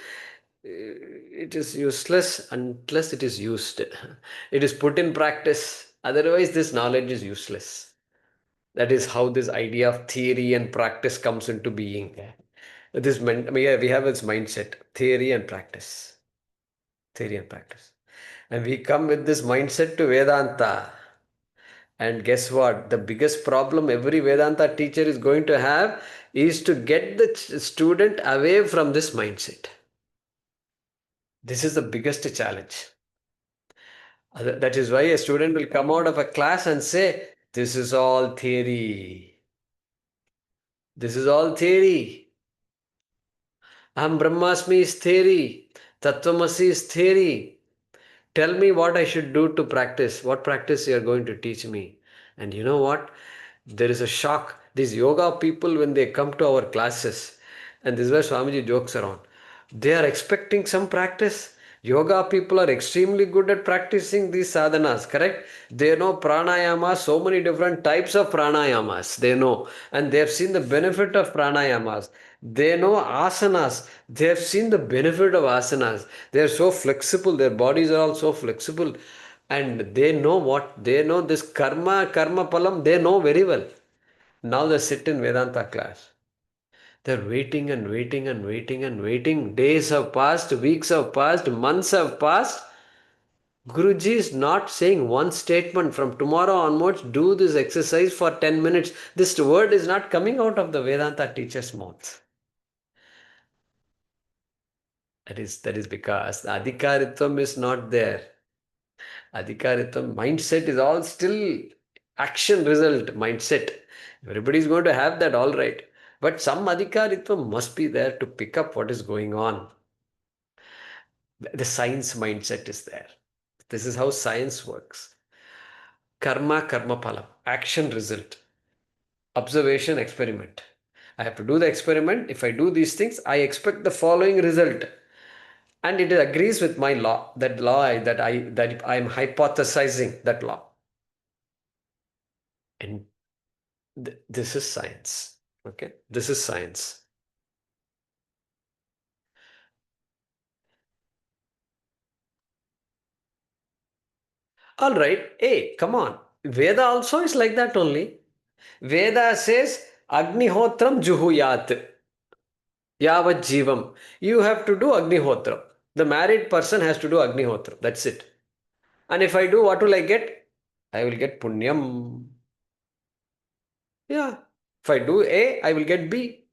It is useless unless it is used. It is put in practice. Otherwise, this knowledge is useless. That is how this idea of theory and practice comes into being. We have this mindset, theory and practice. Theory and practice. And we come with this mindset to Vedanta. And guess what? The biggest problem every Vedanta teacher is going to have is to get the student away from this mindset. This is the biggest challenge. That is why a student will come out of a class and say, this is all theory. This is all theory. Aham Brahmasmi is theory. Tattvamasi is theory. Tell me what I should do to practice. What practice you are going to teach me? And you know what? There is a shock. These yoga people, when they come to our classes, and this is where Swamiji jokes around, they are expecting some practice. Yoga people are extremely good at practicing these sadhanas, correct? They know pranayama, so many different types of pranayamas, they know. And they have seen the benefit of pranayamas. They know asanas. They have seen the benefit of asanas. They are so flexible. Their bodies are all so flexible. And they know what? They know this karma palam, they know very well. Now they sit in Vedanta class. They're waiting and waiting and waiting and waiting. Days have passed, weeks have passed, months have passed. Guruji is not saying one statement. From tomorrow onwards, do this exercise for 10 minutes. This word is not coming out of the Vedanta teacher's mouth. That is because the adhikaritvam is not there. Adhikaritvam mindset is all still action result mindset. Everybody is going to have that, all right. But some adhikaritvam must be there to pick up what is going on. The science mindset is there. This is how science works. Karma phalam, action result, observation experiment. I have to do the experiment. If I do these things, I expect the following result. And it agrees with my law, that I am hypothesizing that law. And this is science. Okay, this is science. All right. Hey, come on. Veda also is like that only. Veda says Agnihotram juhuyat. Yavat jivam. You have to do Agnihotram. The married person has to do Agnihotram. That's it. And if I do, what will I get? I will get Punyam. Yeah. If I do A, I will get B.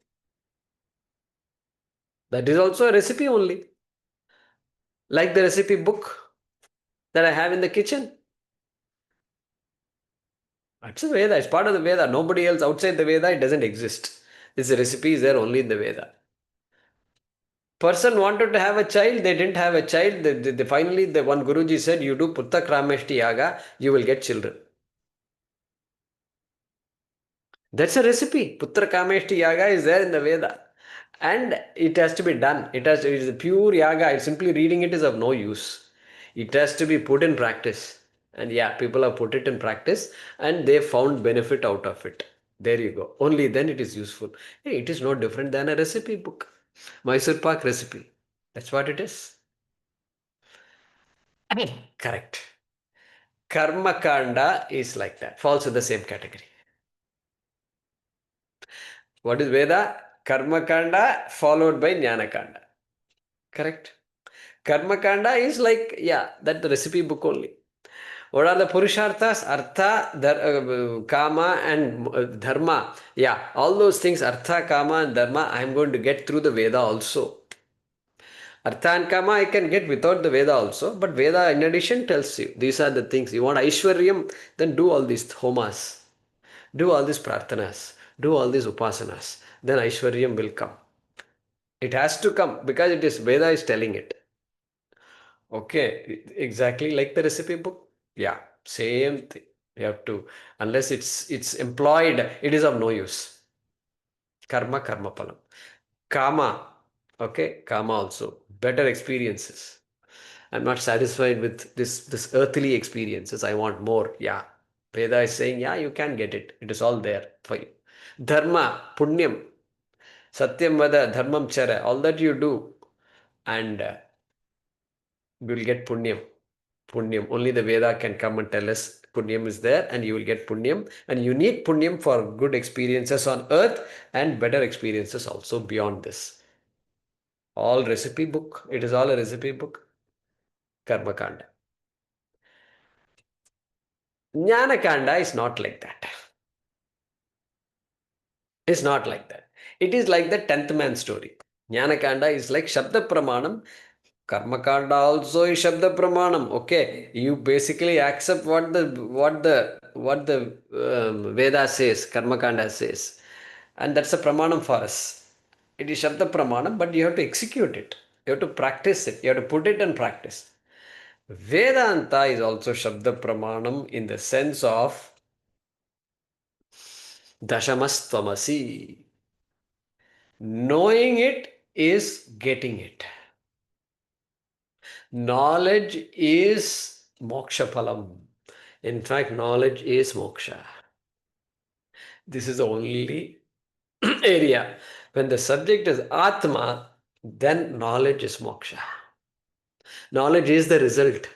That is also a recipe only. Like the recipe book that I have in the kitchen. That's a Veda. It's part of the Veda. Nobody else outside the Veda, it doesn't exist. This recipe is there only in the Veda. Person wanted to have a child, they didn't have a child. Finally, the one Guruji said, you do Putta Krameshti Yaga, you will get children. That's a recipe. Putra Kameshti Yaga is there in the Veda. And it has to be done. It is a pure yaga. Simply reading it is of no use. It has to be put in practice. And yeah, people have put it in practice and they found benefit out of it. There you go. Only then it is useful. Hey, it is no different than a recipe book. Mysore Pak recipe. That's what it is. Correct. Karma Kanda is like that. Falls in the same category. What is Veda? Karma Kanda followed by Jnana Kanda. Correct. Karma Kanda is like, yeah, that the recipe book only. What are the Purusharthas? Artha, Kama and Dharma. Yeah, all those things, Artha, Kama and Dharma, I am going to get through the Veda also. Artha and Kama I can get without the Veda also, but Veda in addition tells you, these are the things. You want Aishwaryam, then do all these homas. Do all these prarthanas. Do all these upasanas. Then Aishwaryam will come. It has to come because it is Veda is telling it. Okay, exactly like the recipe book. Yeah, same thing. You have to, unless it's employed, it is of no use. Karma, karma palam. Kama, okay, kama also. Better experiences. I'm not satisfied with this earthly experiences. I want more. Yeah. Veda is saying, yeah, you can get it. It is all there for you. Dharma, punyam, satyam vada, dharmam chara, all that you do, and you will get punyam. Punyam. Only the Veda can come and tell us punyam is there and you will get punyam. And you need punyam for good experiences on earth and better experiences also beyond this. All recipe book. It is all a recipe book. Karma Kanda. Jnana Kanda is not like that. It's not like that. It is like the 10th man story. Jnana Kanda is like Shabda Pramanam. Karma Kanda also is Shabda Pramanam. Okay, you basically accept what the Veda says, Karma Kanda says, and that's a Pramanam for us. It is Shabda Pramanam, but you have to execute it. You have to practice it. You have to put it in practice. Vedanta is also Shabda Pramanam in the sense of Dashamastvamasi. Knowing it is getting it. Knowledge is moksha phalam. In fact, knowledge is moksha. This is the only area. When the subject is Atma, then knowledge is moksha. Knowledge is the result.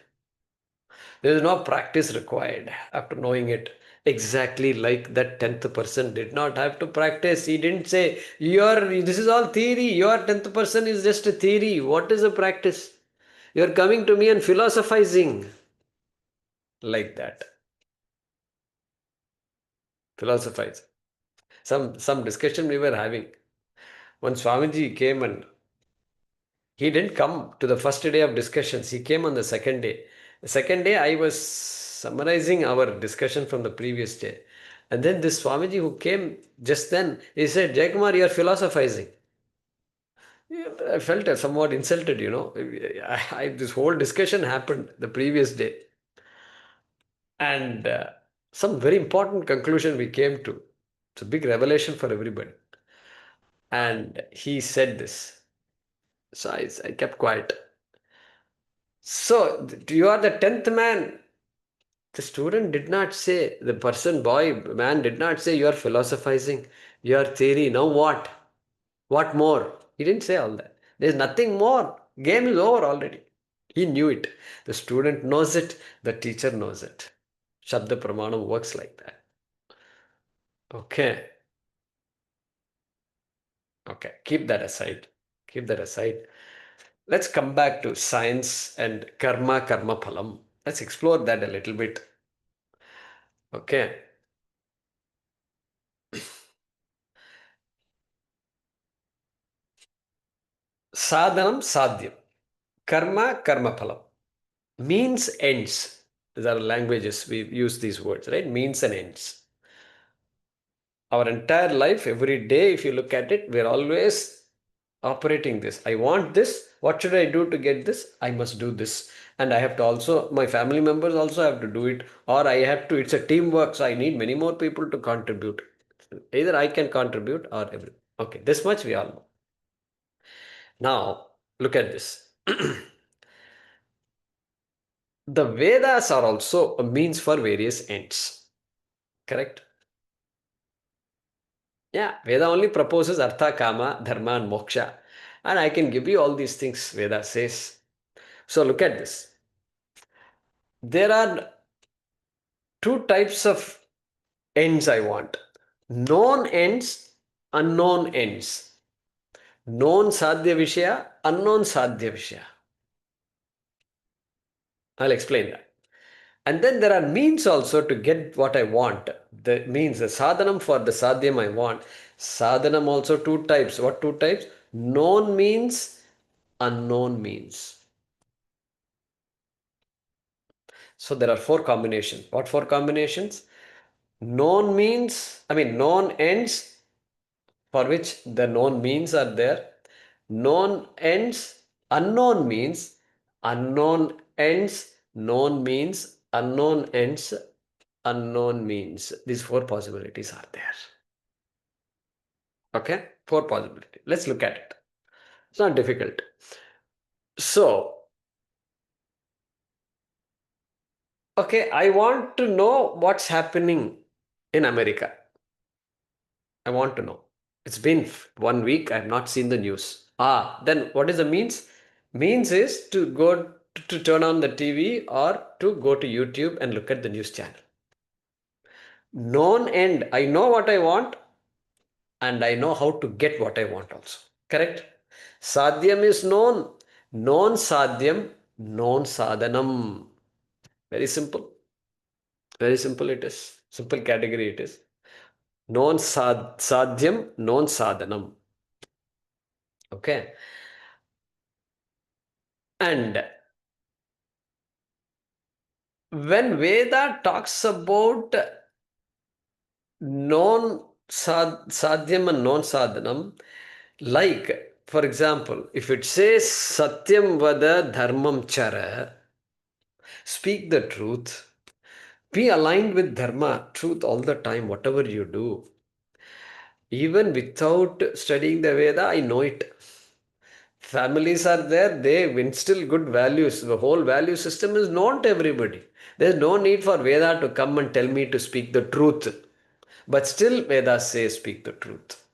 There is no practice required after knowing it. Exactly like that 10th person did not have to practice. He didn't say, this is all theory. Your 10th person is just a theory. What is the practice? You're coming to me and philosophizing like that. Philosophize. Some discussion we were having. When Swamiji came and he didn't come to the first day of discussions. He came on the second day. The second day I was summarizing our discussion from the previous day. And then this Swamiji who came just then, he said, Jaikumar, you are philosophizing. I felt somewhat insulted, this whole discussion happened the previous day. And some very important conclusion we came to. It's a big revelation for everybody. And he said this. So I kept quiet. So you are the 10th man. The student did not say, the man did not say you are philosophizing, your theory. Now what? What more? He didn't say all that. There's nothing more. Game is over already. He knew it. The student knows it. The teacher knows it. Shabda Pramanam works like that. Okay. Okay, keep that aside. Keep that aside. Let's come back to science and karma phalam. Let's explore that a little bit. Okay. Sadhanam sadhyam. Karma phalam. Means ends. These are languages. We use these words, right? Means and ends. Our entire life, every day, if you look at it, we're always operating this. I want this. What should I do to get this? I must do this. And I have to also, my family members also have to do it. Or I have to, it's a teamwork. So I need many more people to contribute. Either I can contribute or every. Okay, this much we all know. Now, look at this. The Vedas are also a means for various ends. Correct? Yeah, Veda only proposes artha, kama, dharma, and moksha. And I can give you all these things, Veda says. So look at this. There are two types of ends I want. Known ends, unknown ends. Known sadhya vishaya, unknown sadhya vishaya. I'll explain that. And then there are means also to get what I want. The means, the sadhanam for the sadhyam I want. Sadhanam also two types. What two types? Known means, unknown means. So there are four combinations. What four combinations? Known means, known ends for which the known means are there. Known ends, unknown means, unknown ends, known means, unknown ends, unknown means. These four possibilities are there. Okay? Four possibilities. Let's look at it. It's not difficult. So, okay, I want to know what's happening in America. I want to know. It's been 1 week. I have not seen the news. Then what is the means? Means is to go to turn on the TV or to go to YouTube and look at the news channel. Known end. I know what I want and I know how to get what I want also. Correct? Sadhyam is known. Known sadhyam, known sadhanam. Very simple. Very simple it is. Simple category it is. Known sadhyam, known sadhanam. Okay. And when Veda talks about sadhyam and non sadhanam, like, for example, if it says Satyam vada dharmam chara, speak the truth, be aligned with dharma, truth all the time, whatever you do. Even without studying the Veda, I know it. Families are there, they instill good values. The whole value system is known to everybody. There's no need for Veda to come and tell me to speak the truth. But still, Vedas say speak the truth.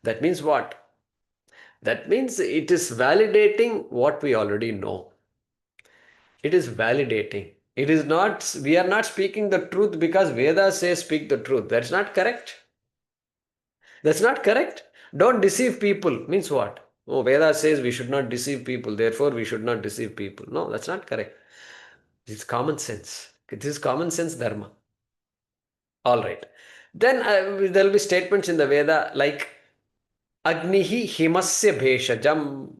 That means what? That means it is validating what we already know. It is validating. It is not, we are not speaking the truth because Vedas says speak the truth. That's not correct. That's not correct. Don't deceive people. Means what? Oh, Veda says we should not deceive people. Therefore, we should not deceive people. No, that's not correct. It's common sense. It is common sense dharma. All right. Then there will be statements in the Veda like Agnihi himasya bheshajam.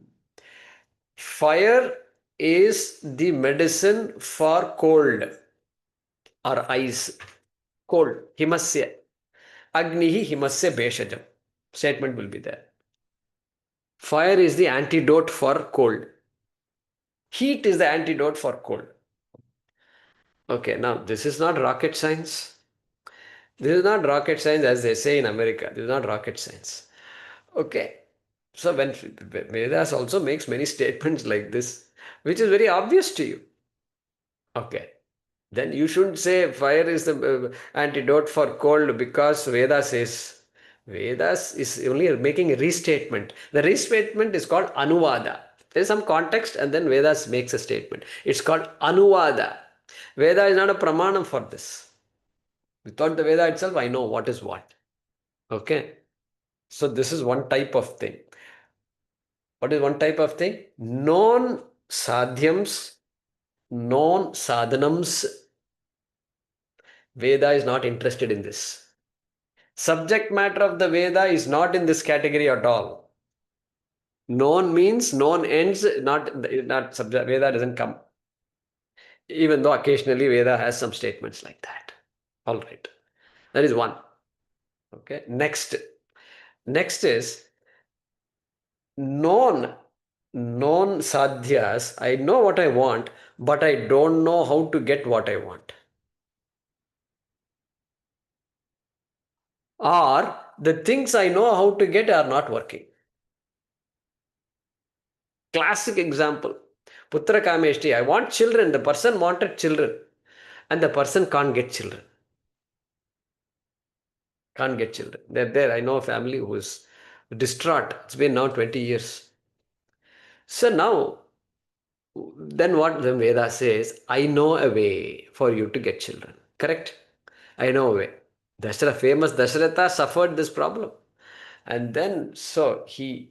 Fire is the medicine for cold or ice. Cold. Himasya. Agnihi himasya bheshajam. Statement will be there. Fire is the antidote for cold. Heat is the antidote for cold. Okay, now this is not rocket science. This is not rocket science as they say in America. This is not rocket science. Okay. So when Vedas also makes many statements like this, which is very obvious to you. Okay. Then you shouldn't say fire is the antidote for cold because Veda says. Vedas is only making a restatement. The restatement is called Anuvada. There is some context and then Vedas makes a statement. It's called Anuvada. Veda is not a Pramanam for this. Without the Veda itself, I know what is what. Okay. So this is one type of thing. What is one type of thing? Non sadhyams, non sadhanams. Veda is not interested in this. Subject matter of the Veda is not in this category at all. Known means known ends, not subject. Veda doesn't come. Even though occasionally Veda has some statements like that. All right. That is one. Okay. Next is known sadhyas. I know what I want, but I don't know how to get what I want. Or the things I know how to get are not working. Classic example. Putra Kameshti. I want children. The person wanted children. And the person can't get children. Can't get children. They're there. I know a family who is distraught. It's been now 20 years. So now, then what the Veda says, I know a way for you to get children. Correct? I know a way. Famous Dasharatha suffered this problem. And then, so he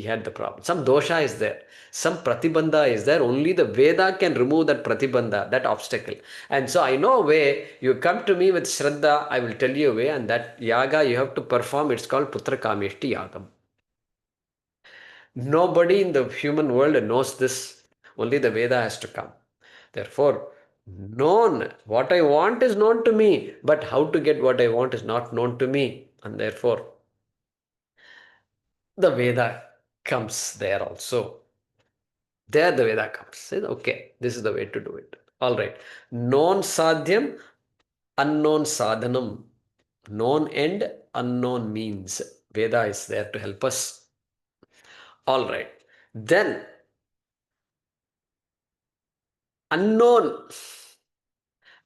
had the problem. Some dosha is there. Some pratibandha is there. Only the Veda can remove that pratibandha, that obstacle. And so I know a way. You come to me with Shraddha, I will tell you a way. And that yaga you have to perform. It's called Putra Kameshti Yagam. Nobody in the human world knows this. Only the Veda has to come. Therefore, what I want is known to me. But how to get what I want is not known to me. And therefore, the Veda comes there also. There the Veda comes. Says, okay, this is the way to do it. All right. Known sadhyam, unknown sadhanam. Known end, unknown means. Veda is there to help us. All right. Then, unknown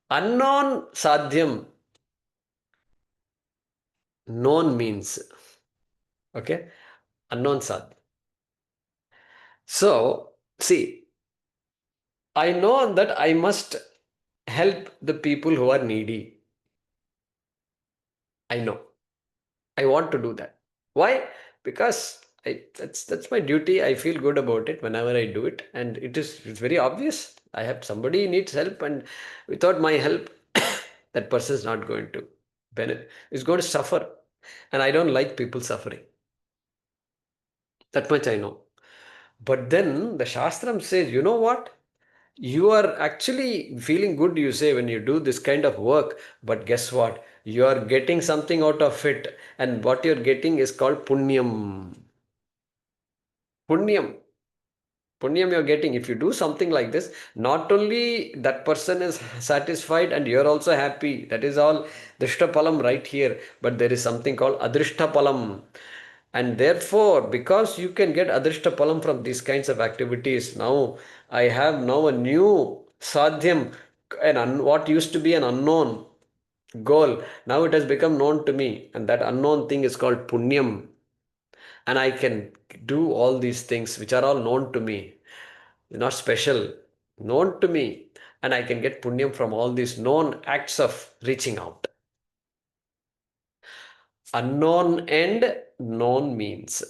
sadhyam. Known means. Okay. Unknown sadhyam. So, see, I know that I must help the people who are needy. I know. I want to do that. Why? Because that's my duty. I feel good about it whenever I do it, and it's very obvious. I have somebody needs help, and without my help, that person is not going to benefit. Is going to suffer, and I don't like people suffering. That much I know. But then the Shastram says, you know what? You are actually feeling good, you say, when you do this kind of work. But guess what? You are getting something out of it. And what you're getting is called punyam. Punyam. Punyam you're getting. If you do something like this, not only that person is satisfied and you're also happy. That is all Drishtapalam right here. But there is something called Adrishtapalam. And therefore, because you can get Adrishtapalam from these kinds of activities, now I have now a new sadhyam, what used to be an unknown goal. Now it has become known to me. And that unknown thing is called punyam. And I can do all these things which are all known to me, not special, known to me. And I can get punyam from all these known acts of reaching out. Unknown end, known means.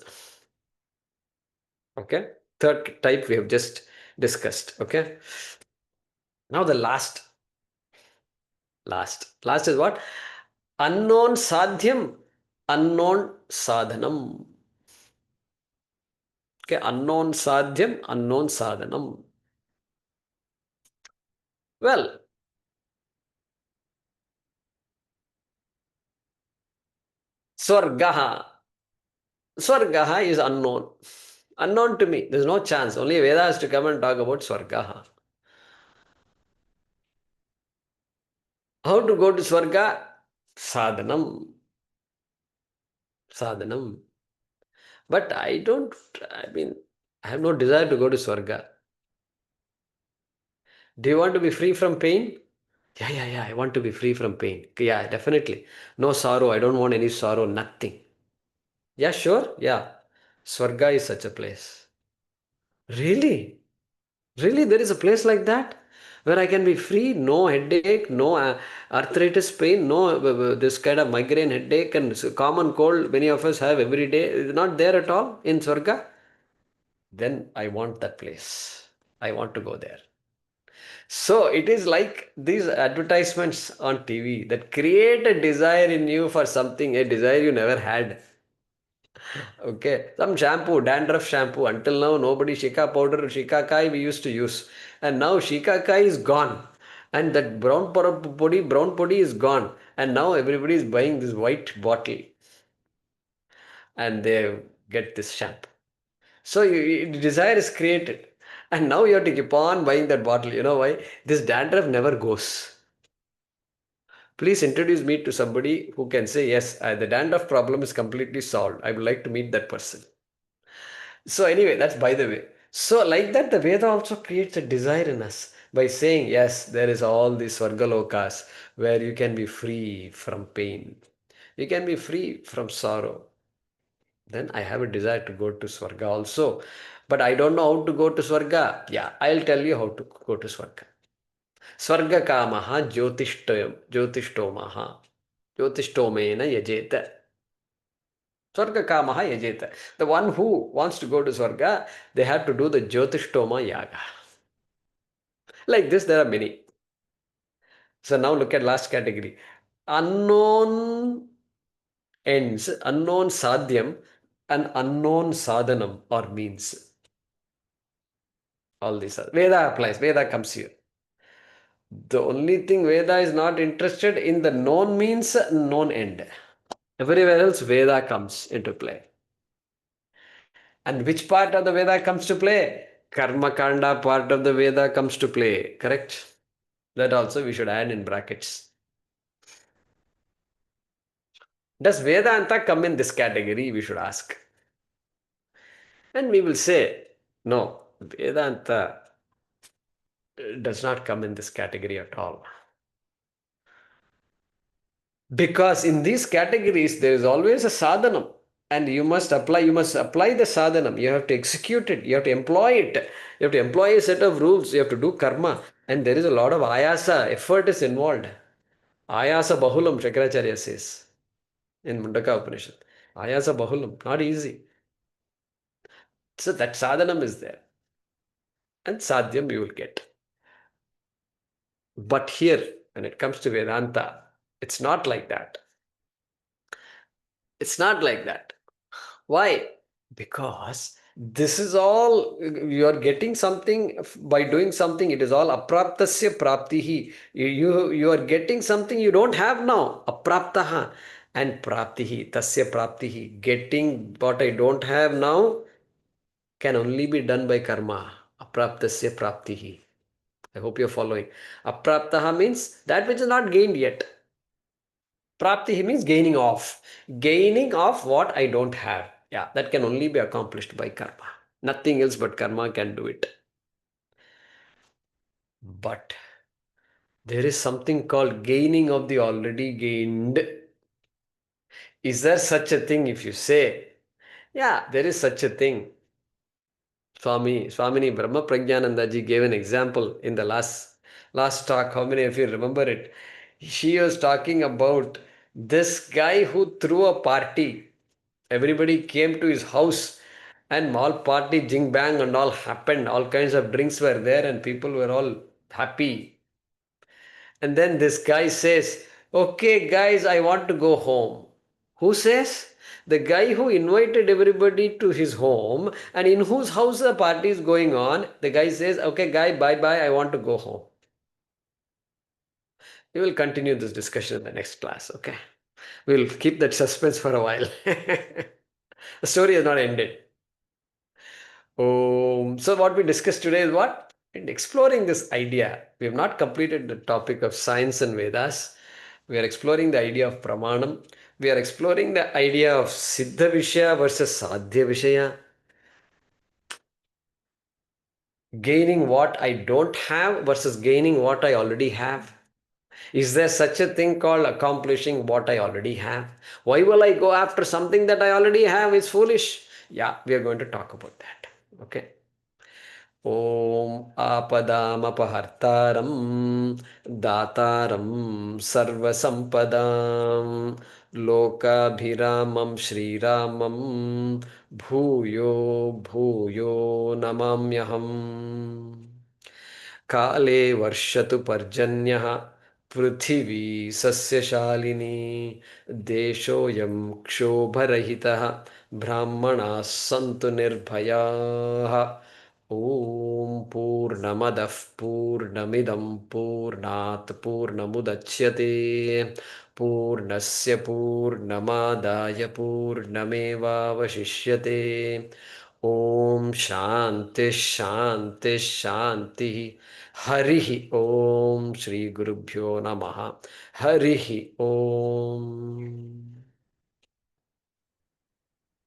Okay. Third type we have just discussed. Okay. Now the last is what? Unknown sadhyam, unknown sadhanam. Okay. Unknown sadhyam, unknown sadhanam. Well, Swargaha. Swargaha is unknown. Unknown to me. There's no chance. Only Veda has to come and talk about Swargaha. How to go to Swarga? Sadhanam. Sadhanam. But I have no desire to go to Swarga. Do you want to be free from pain? Yeah. I want to be free from pain. Yeah, definitely. No sorrow. I don't want any sorrow. Nothing. Yeah, sure. Yeah. Swarga is such a place. Really? Really? There is a place like that? where I can be free, no headache, no arthritis pain, no this kind of migraine headache and common cold many of us have every day. It's not there at all in Swarga. Then I want that place. I want to go there. So it is like these advertisements on TV that create a desire in you for something, a desire you never had. Okay, some shampoo, dandruff shampoo. Until now, nobody Shika powder, Shikakai we used to use, and now Shikakai is gone, and that brown potty is gone, and now everybody is buying this white bottle, and they get this shampoo. So desire is created, and now you have to keep on buying that bottle. You know why? This dandruff never goes. Please introduce me to somebody who can say yes, the dandruff problem is completely solved. I would like to meet that person. So anyway, that's by the way. So like that, the Veda also creates a desire in us by saying, yes, there is all these Svargalokas where you can be free from pain. You can be free from sorrow. Then I have a desire to go to Swarga also. But I don't know how to go to Swarga. Yeah, I'll tell you how to go to Swarga. Swarga kamaha jyotishtomaha. Jyotishtomena yajeta. Swarga kamaha yajeta. The one who wants to go to Swarga, they have to do the Jyotishtoma yaga. Like this, there are many. So now look at last category. Unknown ends, unknown sadhyam, and unknown sadhanam or means. All these are. Veda applies. Veda comes here. The only thing Veda is not interested in the known means, known end. Everywhere else, Veda comes into play. And which part of the Veda comes to play? Karma Kanda part of the Veda comes to play. Correct? That also we should add in brackets. Does Vedanta come in this category? We should ask. And we will say, no, Vedanta does not come in this category at all. Because in these categories, there is always a sadhanam. And you must apply the sadhanam. You have to execute it. You have to employ it. You have to employ a set of rules. You have to do karma. And there is a lot of ayasa, effort is involved. Ayasa bahulam, Shankaracharya says in Mundaka Upanishad. Ayasa bahulam, not easy. So that sadhanam is there. And sadhyam you will get. But here, when it comes to Vedanta, it's not like that. It's not like that. Why? Because this is all, you are getting something by doing something. It is all apraptasya praptihi. You are getting something you don't have now. Apraptaha and praptihi, tasya praptihi. Getting what I don't have now can only be done by karma. Apraptasya praptihi. I hope you're following. Apraptaha means that which is not gained yet. Prapti means gaining of. Gaining of what I don't have. Yeah, that can only be accomplished by karma. Nothing else but karma can do it. But there is something called gaining of the already gained. Is there such a thing? If you say, yeah, there is such a thing. Swamini Brahma Prajnananda ji gave an example in the last talk. How many of you remember it? She was talking about this guy who threw a party. Everybody came to his house and all party jing bang and all happened. All kinds of drinks were there and people were all happy. And then this guy says, okay guys, I want to go home. Who says? The guy who invited everybody to his home and in whose house the party is going on, the guy says, okay guy, bye-bye, I want to go home. We will continue this discussion in the next class, okay? We'll keep that suspense for a while. The story has not ended. So what we discussed today is what? In exploring this idea, we have not completed the topic of science and Vedas. We are exploring the idea of Pramanam. We are exploring the idea of Siddha Vishaya versus Sadhya Vishaya. Gaining what I don't have versus gaining what I already have. Is there such a thing called accomplishing what I already have? Why will I go after something that I already have? It's foolish. Yeah, we are going to talk about that. Okay. Om Apadamapahārtāram Dātāram Sarvasampadam Lokabhiramam Shriramam Bhuyo Bhuyo Namamyaham. Kale Varshatu Parjanyah Prithvi Sasyashalini Deshoyam Kshobharahitah Brahmanas Santu Nirbhayaah. Om Purnamadah Purnamidam Purnat Purnamudachyate Purnasya Purnamadaya Purnamevavashishyate. Om Shanti Shanti Shanti. Harihi Om. Shri Gurubhyo Namaha. Harihi Om.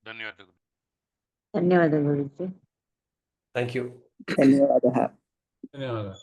ಧನ್ಯವಾದಗಳು. ಧನ್ಯವಾದಗಳು. Thank you. ಧನ್ಯವಾದः. ಧನ್ಯವಾದ.